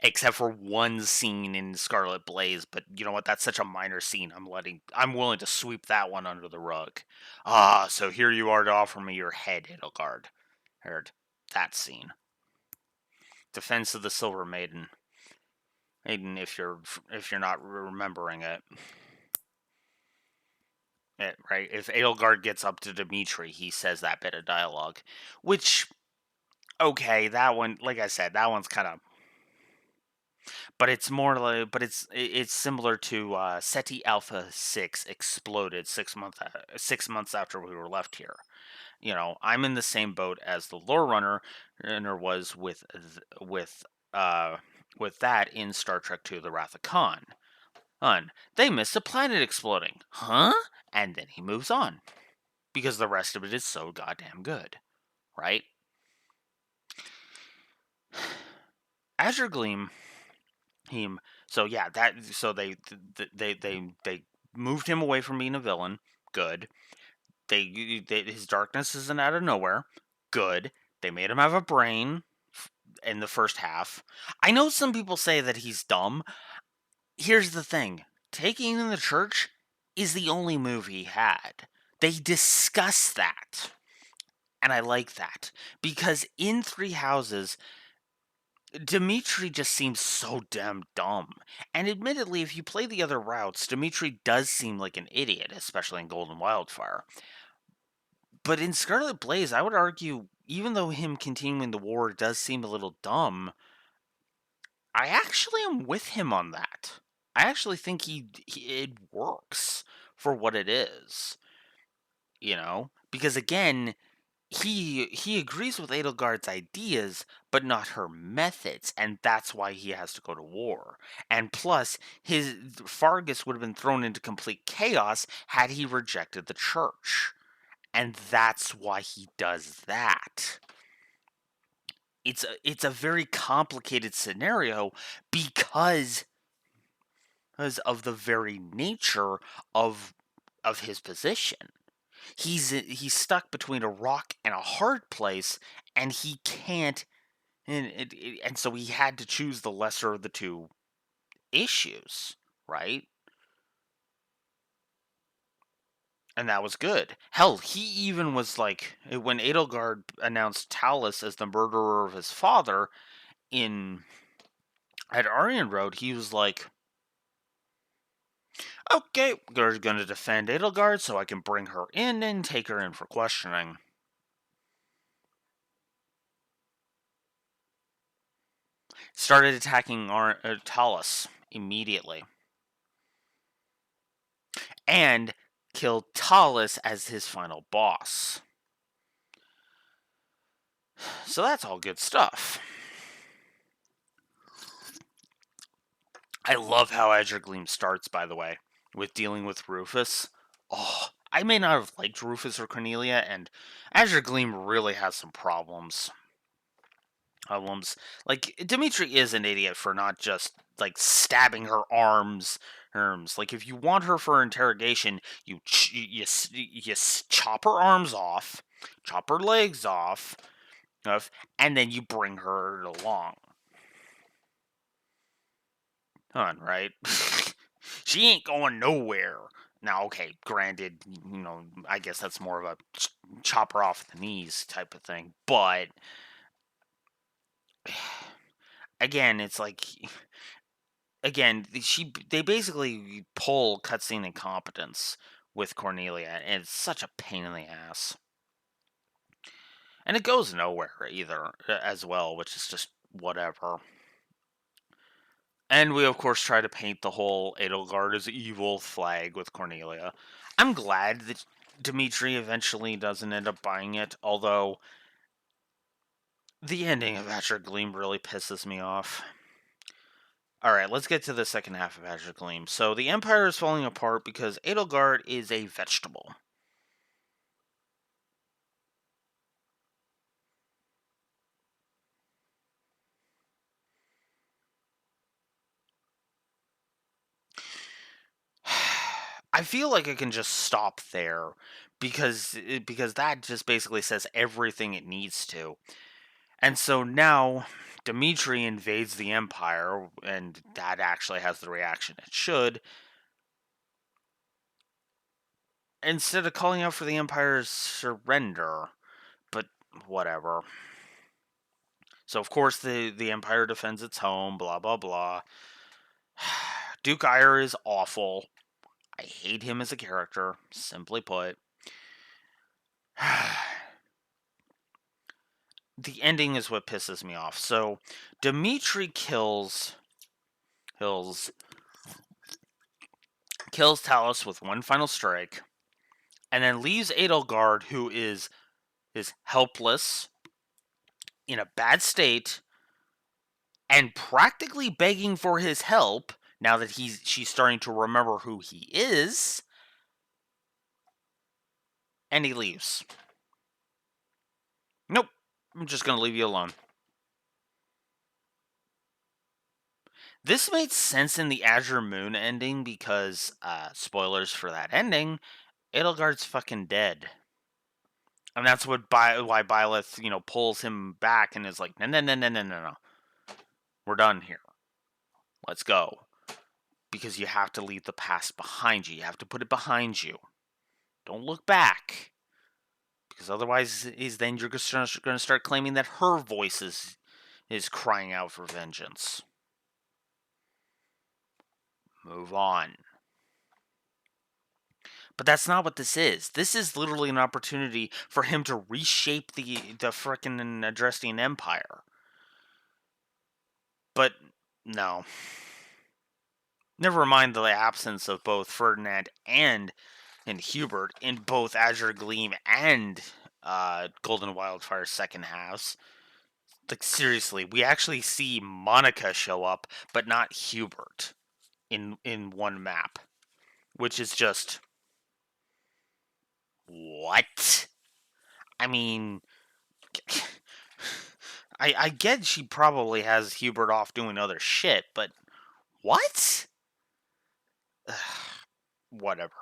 Except for one scene in Scarlet Blaze, but you know what? That's such a minor scene. I'm willing to sweep that one under the rug. So here you are to offer me your head, Edelgard. Heard that scene. Defense of the Silver Maiden. Maiden, if you're not remembering it. right? If Edelgard gets up to Dimitri, he says that bit of dialogue, which, okay, that one, like I said, that one's kind of, but it's more like, but it's similar to SETI Alpha 6 exploded 6 months after we were left here. I'm in the same boat as the lore runner was with uh with that in Star Trek II: The Wrath of Khan. They missed a planet exploding, huh? And then he moves on because the rest of it is so goddamn good, right? Azure Gleam, him. So yeah, they moved him away from being a villain. Good. His darkness isn't out of nowhere. Good. They made him have a brain in the first half. I know some people say that he's dumb. Here's the thing: Taking in the Church is the only move he had. They discuss that. And I like that. Because in Three Houses, Dimitri just seems so damn dumb. And admittedly, if you play the other routes, Dimitri does seem like an idiot, especially in Golden Wildfire. But in Scarlet Blaze, I would argue, even though him continuing the war does seem a little dumb, I actually am with him on that. I actually think it works for what it is, because again, he agrees with Edelgard's ideas, but not her methods, and that's why he has to go to war. And plus, his Fargus would have been thrown into complete chaos had he rejected the church. And that's why he does that. It's a very complicated scenario because of the very nature of his position. He's stuck between a rock and a hard place, and he can't, and so he had to choose the lesser of the two issues, right? And that was good. Hell, he even was like, when Edelgard announced Talus as the murderer of his father in at Aryan Road, he was like, "Okay, we're going to defend Edelgard so I can bring her in and take her in for questioning." Started attacking Talus immediately, and killed Talus as his final boss. So that's all good stuff. I love how Azure Gleam starts, by the way, with dealing with Rufus. Oh, I may not have liked Rufus or Cornelia, and Azure Gleam really has some problems. Like, Dimitri is an idiot for not just, like, stabbing her arms. Like, if you want her for interrogation, you chop her arms off, chop her legs off, and then you bring her along. Right? She ain't going nowhere. Now, okay, granted, I guess that's more of a chop her off the knees type of thing. But again, it's like, again, they basically pull cutscene incompetence with Cornelia, and it's such a pain in the ass. And it goes nowhere either, as well, which is just whatever. And we, of course, try to paint the whole Edelgard as evil flag with Cornelia. I'm glad that Dimitri eventually doesn't end up buying it, although the ending of Azure Gleam really pisses me off. Alright, let's get to the second half of Azure Gleam. So, the Empire is falling apart because Edelgard is a vegetable. I feel like I can just stop there because that just basically says everything it needs to. And so now Dimitri invades the Empire, and that actually has the reaction it should. Instead of calling out for the Empire's surrender, but whatever. So of course the Empire defends its home, blah blah blah. Duke Ire is awful. I hate him as a character, simply put. The ending is what pisses me off. So, Dimitri kills Talos with one final strike, and then leaves Edelgard, who is helpless, in a bad state, and practically begging for his help now that she's starting to remember who he is, and he leaves. Nope, I'm just gonna leave you alone. This made sense in the Azure Moon ending because, spoilers for that ending, Edelgard's fucking dead. And that's why Byleth, pulls him back and is like, no, no, no, no, no, no, no. We're done here. Let's go. Because you have to leave the past behind you. You have to put it behind you. Don't look back. Because otherwise, then you're going to start claiming that her voice is crying out for vengeance. Move on. But that's not what this is. This is literally an opportunity for him to reshape the frickin' Adrestian Empire. But no. Never mind the absence of both Ferdinand and Hubert in both Azure Gleam and Golden Wildfire's second halves. Like, seriously, we actually see Monica show up, but not Hubert in one map, which is just what? I mean, I get she probably has Hubert off doing other shit, but what? Whatever.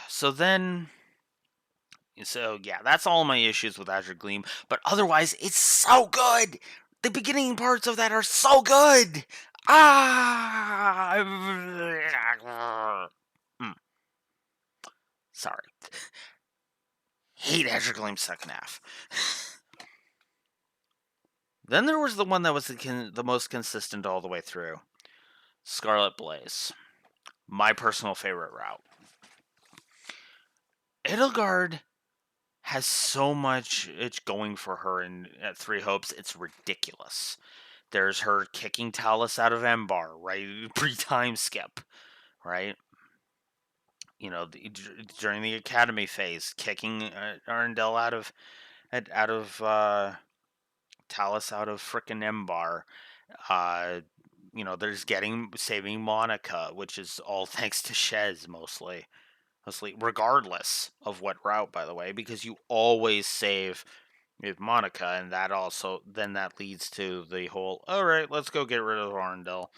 So yeah, that's all my issues with Azure Gleam. But otherwise, it's so good. The beginning parts of that are so good. Sorry. Hate Azure Gleam's second half. Then there was the one that was the most consistent all the way through. Scarlet Blaze. My personal favorite route. Edelgard has so much it's going for her at Three Hopes, it's ridiculous. There's her kicking Talos out of Embar, right? Pre-time skip, right? During the academy phase, kicking Arundel out of Talos out of frickin' Embar. There's saving Monica, which is all thanks to Shez mostly, regardless of what route, by the way, because you always save with Monica, and that leads to the whole, all right, let's go get rid of Arundel.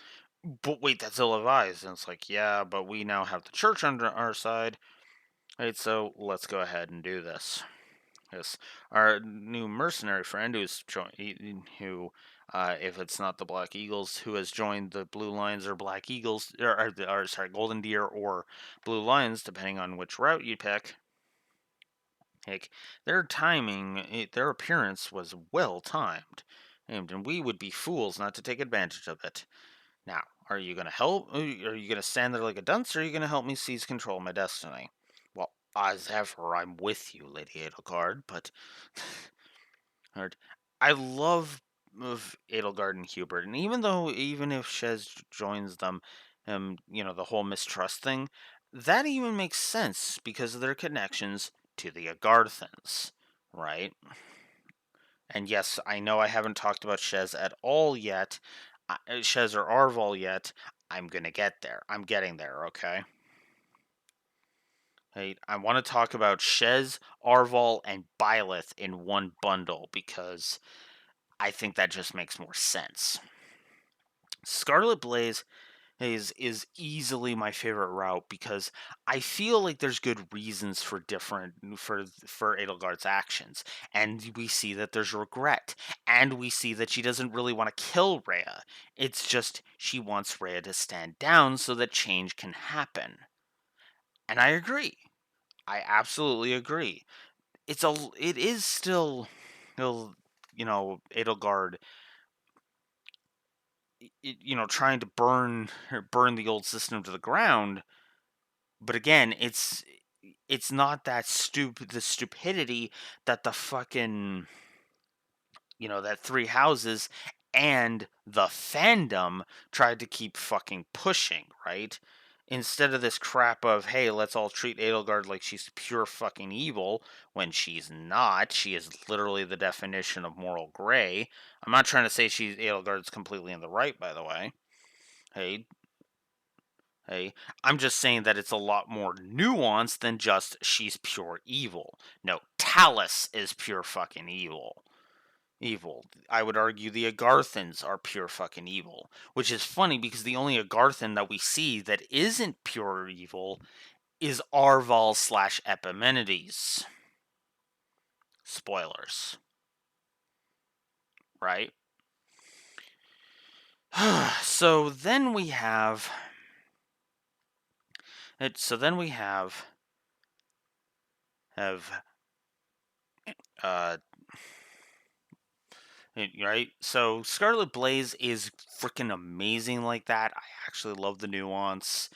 But wait, that's ill-advised. And it's like, yeah, but we now have the church under our side. Right, so let's go ahead and do this. Yes, our new mercenary friend if it's not the Black Eagles, who has joined the Blue Lions or Black Eagles, Golden Deer or Blue Lions, depending on which route you pick. Like, their appearance was well timed, and we would be fools not to take advantage of it. Now, are you going to help? Are you going to stand there like a dunce, or are you going to help me seize control of my destiny? Well, as ever, I'm with you, Lady Edelgard, but I love of Edelgard and Hubert, and even if Shez joins them, the whole mistrust thing, that even makes sense because of their connections to the Agarthans, right? And yes, I know I haven't talked about Shez at all yet, Shez or Arval yet. I'm gonna get there. I'm getting there, okay? Hey, I want to talk about Shez, Arval, and Byleth in one bundle because I think that just makes more sense. Scarlet Blaze is easily my favorite route because I feel like there's good reasons for Edelgard's actions, and we see that there's regret, and we see that she doesn't really want to kill Rhea. It's just she wants Rhea to stand down so that change can happen. And I agree. I absolutely agree. It is still Edelgard trying to burn the old system to the ground. But again, it's not that the stupidity that the fucking that Three Houses and the fandom tried to keep fucking pushing, right? Instead of this crap of, hey, let's all treat Edelgard like she's pure fucking evil, when she's not. She is literally the definition of moral gray. I'm not trying to say Edelgard's completely in the right, by the way. Hey, hey, I'm just saying that it's a lot more nuanced than just she's pure evil. No, Talus is pure fucking evil. I would argue the Agarthans are pure fucking evil, which is funny because the only Agarthan that we see that isn't pure evil is Arval / Epimenides. Spoilers, right? So then we have it. So then we have uh right? So Scarlet Blaze is freaking amazing like that. I actually love the nuance.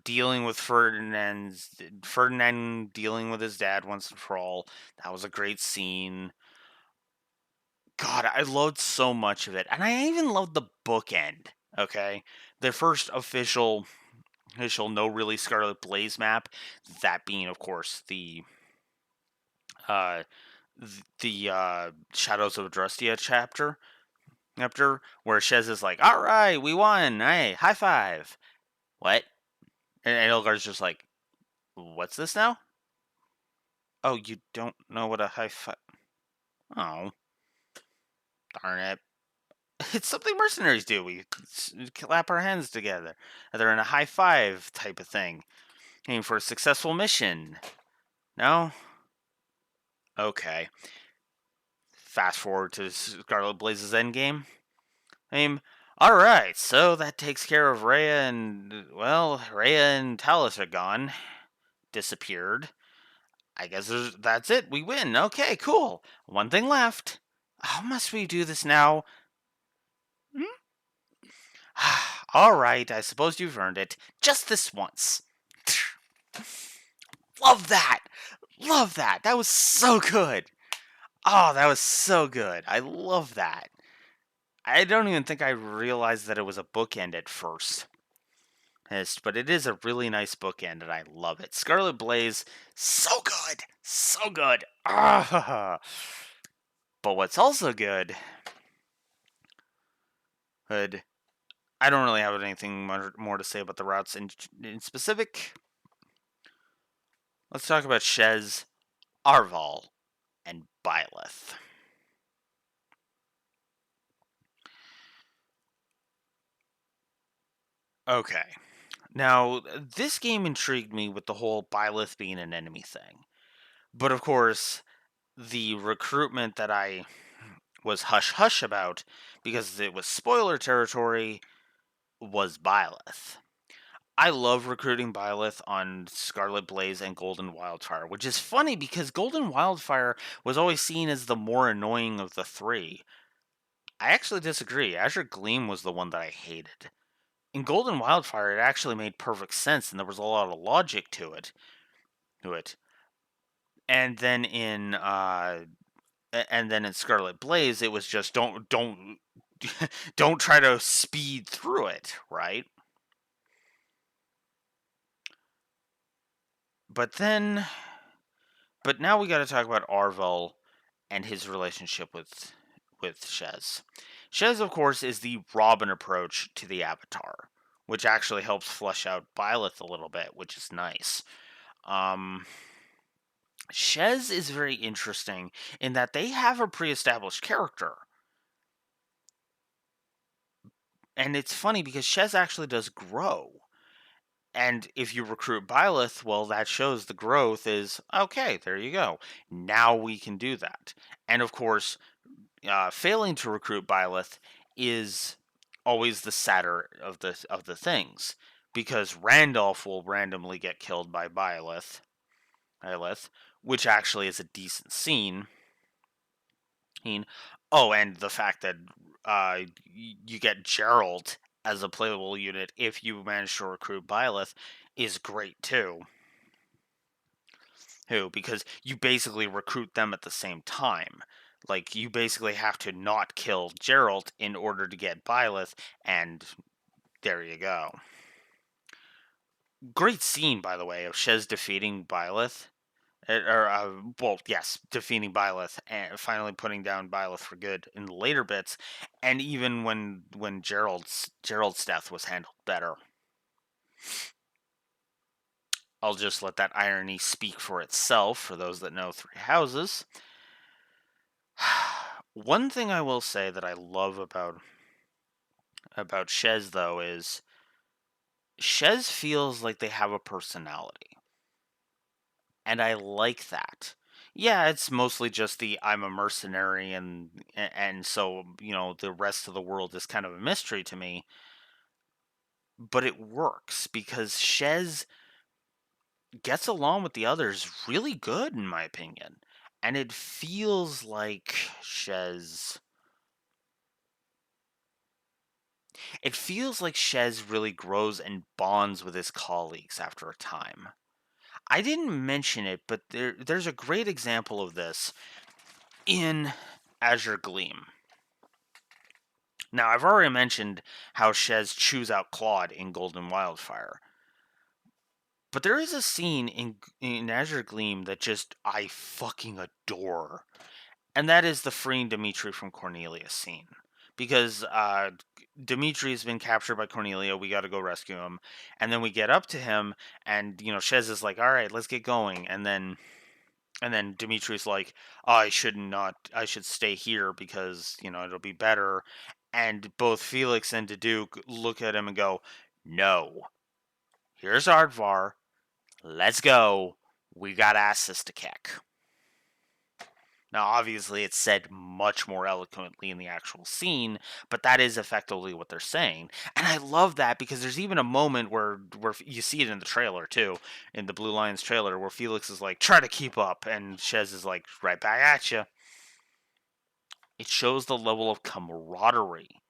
Dealing with Ferdinand dealing with his dad once and for all. That was a great scene. God, I loved so much of it, and I even loved the bookend. Okay, the first official no really Scarlet Blaze map. That being, of course, uh, the Shadows of Adrustia chapter where Shez is like, all right, we won. Hey, high five. What? And Elgar's just like, what's this now? Oh, you don't know what a high five. Oh, darn it. It's something mercenaries do. We clap our hands together. They're in a high five type of thing. Aiming for a successful mission. No? Okay. Fast forward to Scarlet Blaze's endgame. Alright, so that takes care of Rhea and, well, Rhea and Talus are gone. Disappeared. I guess that's it. We win. Okay, cool. One thing left. How must we do this now? Alright, I suppose you've earned it. Just this once. Love that! Love that! That was so good! Oh, that was so good. I love that. I don't even think I realized that it was a bookend at first. But it is a really nice bookend, and I love it. Scarlet Blaze, so good! So good! Ah! But what's also good, I don't really have anything more to say about the routes in specific. Let's talk about Shez, Arval, and Byleth. Okay. Now, this game intrigued me with the whole Byleth being an enemy thing. But of course, the recruitment that I was hush-hush about, because it was spoiler territory, was Byleth. I love recruiting Byleth on Scarlet Blaze and Golden Wildfire, which is funny because Golden Wildfire was always seen as the more annoying of the three. I actually disagree. Azure Gleam was the one that I hated. In Golden Wildfire, it actually made perfect sense, and there was a lot of logic to it. And then in Scarlet Blaze, it was just don't don't try to speed through it, right? But now we got to talk about Arvel and his relationship with Shez. Shez, of course, is the Robin approach to the Avatar, which actually helps flesh out Byleth a little bit, which is nice. Shez is very interesting in that they have a pre-established character. And it's funny because Shez actually does grow. And if you recruit Byleth, well, that shows the growth is okay. There you go. Now we can do that. And of course, failing to recruit Byleth is always the sadder of the things, because Randolph will randomly get killed by Byleth, which actually is a decent scene. Oh, and the fact that you get Gerald as a playable unit if you manage to recruit Byleth is great too. Because you basically recruit them at the same time. Like, you basically have to not kill Gerald in order to get Byleth, and there you go. Great scene, by the way, of Shez defeating Byleth. Defeating Byleth and finally putting down Byleth for good in the later bits, and even when Gerald's death was handled better. I'll just let that irony speak for itself for those that know Three Houses. One thing I will say that I love about Shez, though, is Shez feels like they have a personality. And I like that. Yeah, it's mostly just the I'm a mercenary and so, the rest of the world is kind of a mystery to me. But it works because Shez gets along with the others really good, in my opinion. And it feels like Shez really grows and bonds with his colleagues after a time. I didn't mention it, but there's a great example of this in Azure Gleam. Now, I've already mentioned how Shez chews out Claude in Golden Wildfire. But there is a scene in Azure Gleam that just I fucking adore. And that is the freeing Dimitri from Cornelia scene. Because Dimitri has been captured by Cornelia, we gotta go rescue him. And then we get up to him, and, Shez is like, alright, let's get going. And then Dimitri's like, oh, I should stay here because, it'll be better. And both Felix and Duke look at him and go, no, here's Aardvar. Let's go. We got asses to kick. Now, obviously, it's said much more eloquently in the actual scene, but that is effectively what they're saying. And I love that because there's even a moment where you see it in the trailer, too, in the Blue Lions trailer, where Felix is like, try to keep up, and Shez is like, right back at you. It shows the level of camaraderie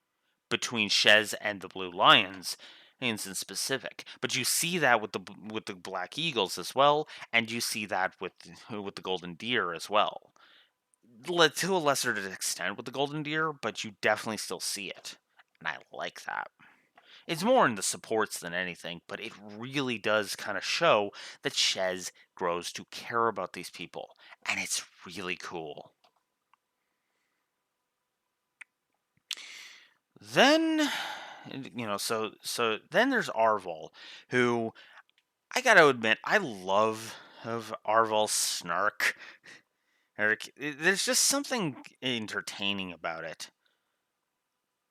between Shez and the Blue Lions, in specific. But you see that with the Black Eagles as well, and you see that with the Golden Deer as well. To a lesser extent with the Golden Deer, but you definitely still see it, and I like that. It's more in the supports than anything, but it really does kind of show that Shez grows to care about these people, and it's really cool. Then, so then there's Arval, who I gotta admit I love of Arval's snark. There's just something entertaining about it.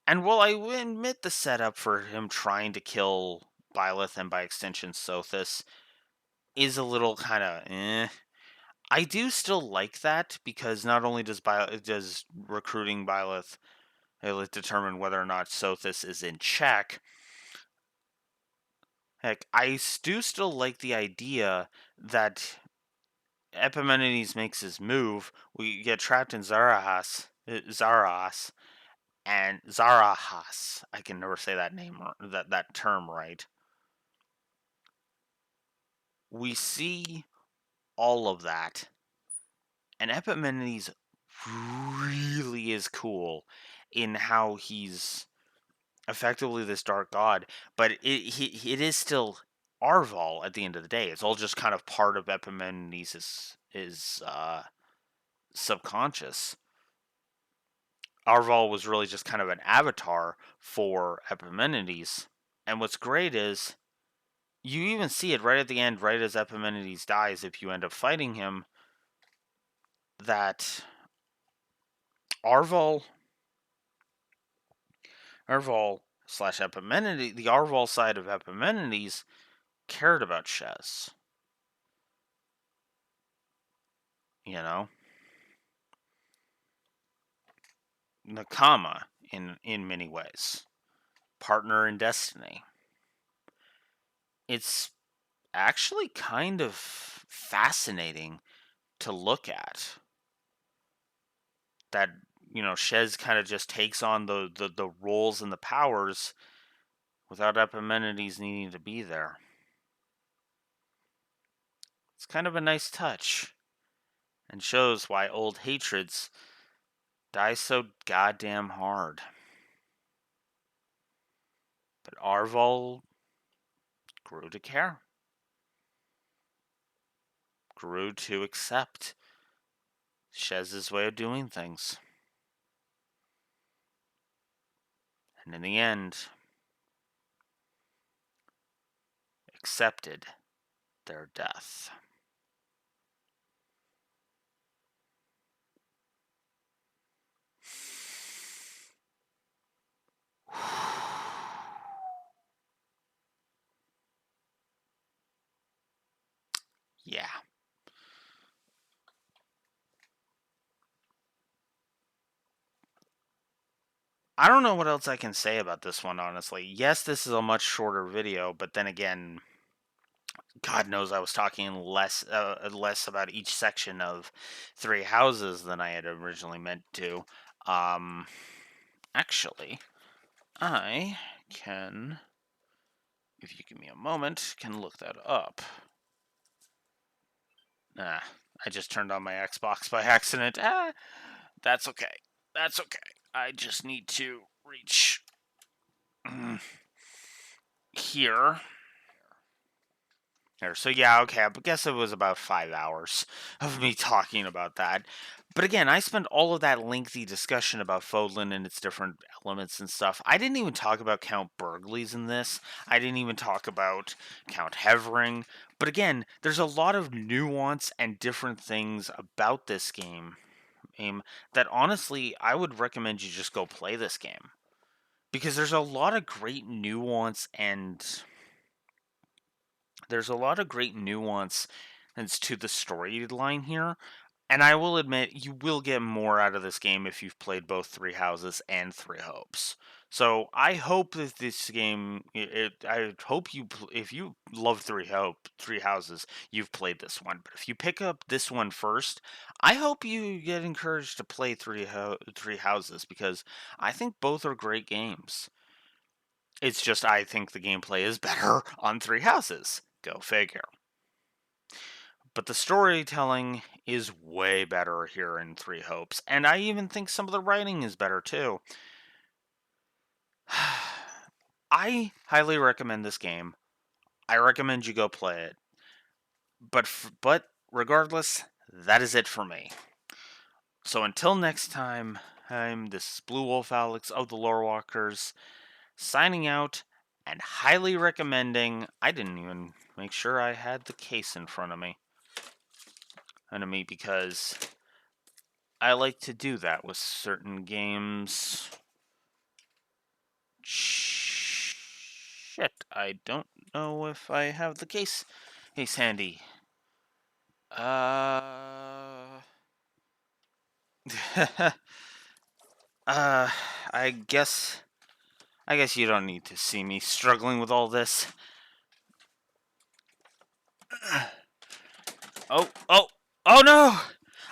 And while I admit the setup for him trying to kill Byleth and by extension Sothis is a little kind of I do still like that because not only does recruiting Byleth determine whether or not Sothis is in check. Heck, I do still like the idea that Epimenides makes his move. We get trapped in Zarahas, and Zarahas. I can never say that name, that term right. We see all of that, and Epimenides really is cool in how he's effectively this dark god, but it is still Arval at the end of the day. It's all just kind of part of Epimenides' subconscious. Arval was really just kind of an avatar for Epimenides. And what's great is you even see it right at the end, right as Epimenides dies, if you end up fighting him, that Arval slash Epimenides, the Arval side of Epimenides, cared about Shez. You know? Nakama, in many ways. Partner in destiny. It's actually kind of fascinating to look at. That Shez kind of just takes on the roles and the powers without Epimenides needing to be there. It's kind of a nice touch, and shows why old hatreds die so goddamn hard. But Arval grew to care. Grew to accept Shez's way of doing things. And in the end, accepted their death. Yeah. I don't know what else I can say about this one, honestly. Yes, this is a much shorter video, but then again, God knows I was talking less about each section of Three Houses than I had originally meant to. Actually, I can, if you give me a moment, can look that up. I just turned on my Xbox by accident. That's okay. That's okay. I just need to reach here. There. So yeah, okay. I guess it was about 5 hours of me talking about that. But again, I spent all of that lengthy discussion about Fodlan and its different elements and stuff. I didn't even talk about Count Burgley's in this. I didn't even talk about Count Hevering. But again, there's a lot of nuance and different things about this game that honestly, I would recommend you just go play this game. Because there's a lot of great nuance and to the storyline here. And I will admit, you will get more out of this game if you've played both Three Houses and Three Hopes. So I hope that this game, if you love Three Houses, you've played this one. But if you pick up this one first, I hope you get encouraged to play Three Houses, because I think both are great games. It's just I think the gameplay is better on Three Houses. Go figure. But the storytelling is way better here in Three Hopes, and I even think some of the writing is better too. I highly recommend this game. I recommend you go play it. But regardless, that is it for me. So until next time, this is Blue Wolf Alex of the Lore Walkers, signing out and highly recommending. I didn't even make sure I had the case in front of me. Because I like to do that with certain games. Shit, I don't know if I have the case handy. I guess you don't need to see me struggling with all this. Oh no!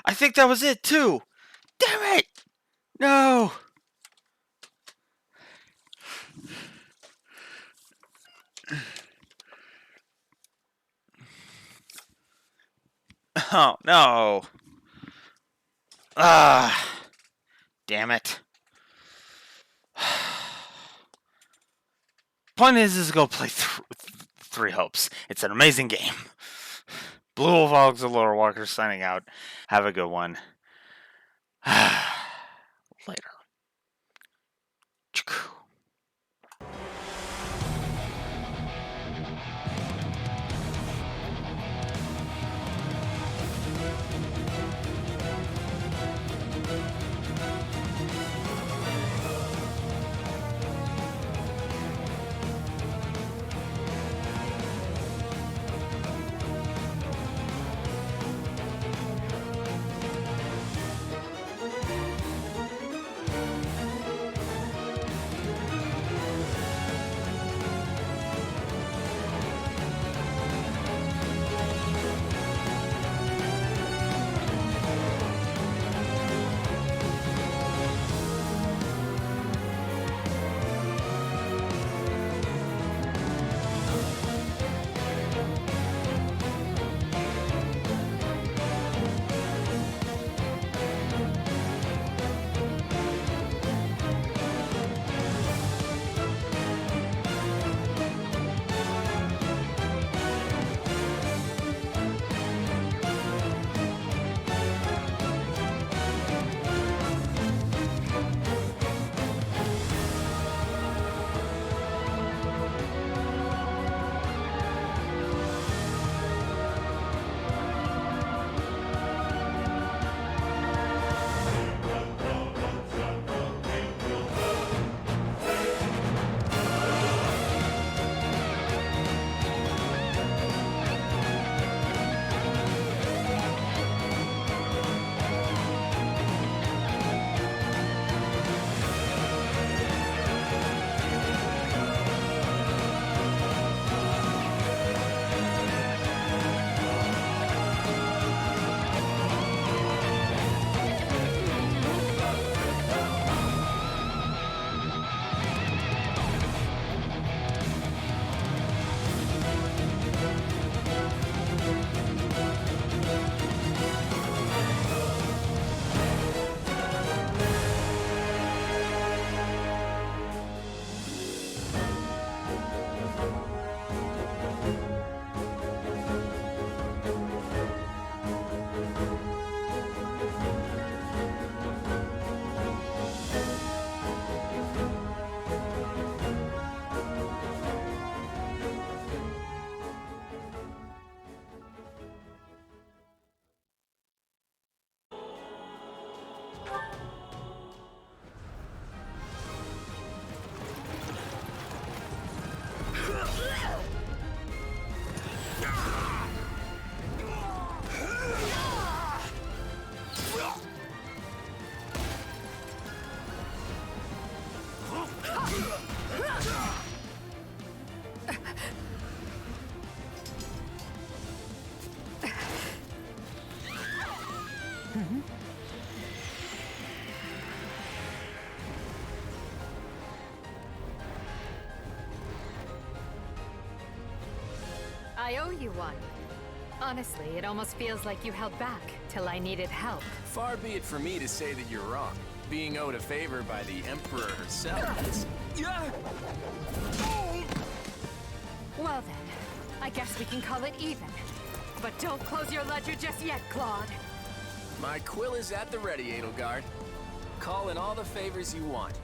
I think that was it too! Damn it! No! Oh no! Damn it. Point is go play Three Hopes. It's an amazing game. Blue Wolf Alex of Lore Walker signing out. Have a good one. Later. I owe you one. Honestly, it almost feels like you held back till I needed help. Far be it for me to say that you're wrong. Being owed a favor by the Emperor herself is... Well then, I guess we can call it even. But don't close your ledger just yet, Claude. My quill is at the ready, Edelgard. Call in all the favors you want.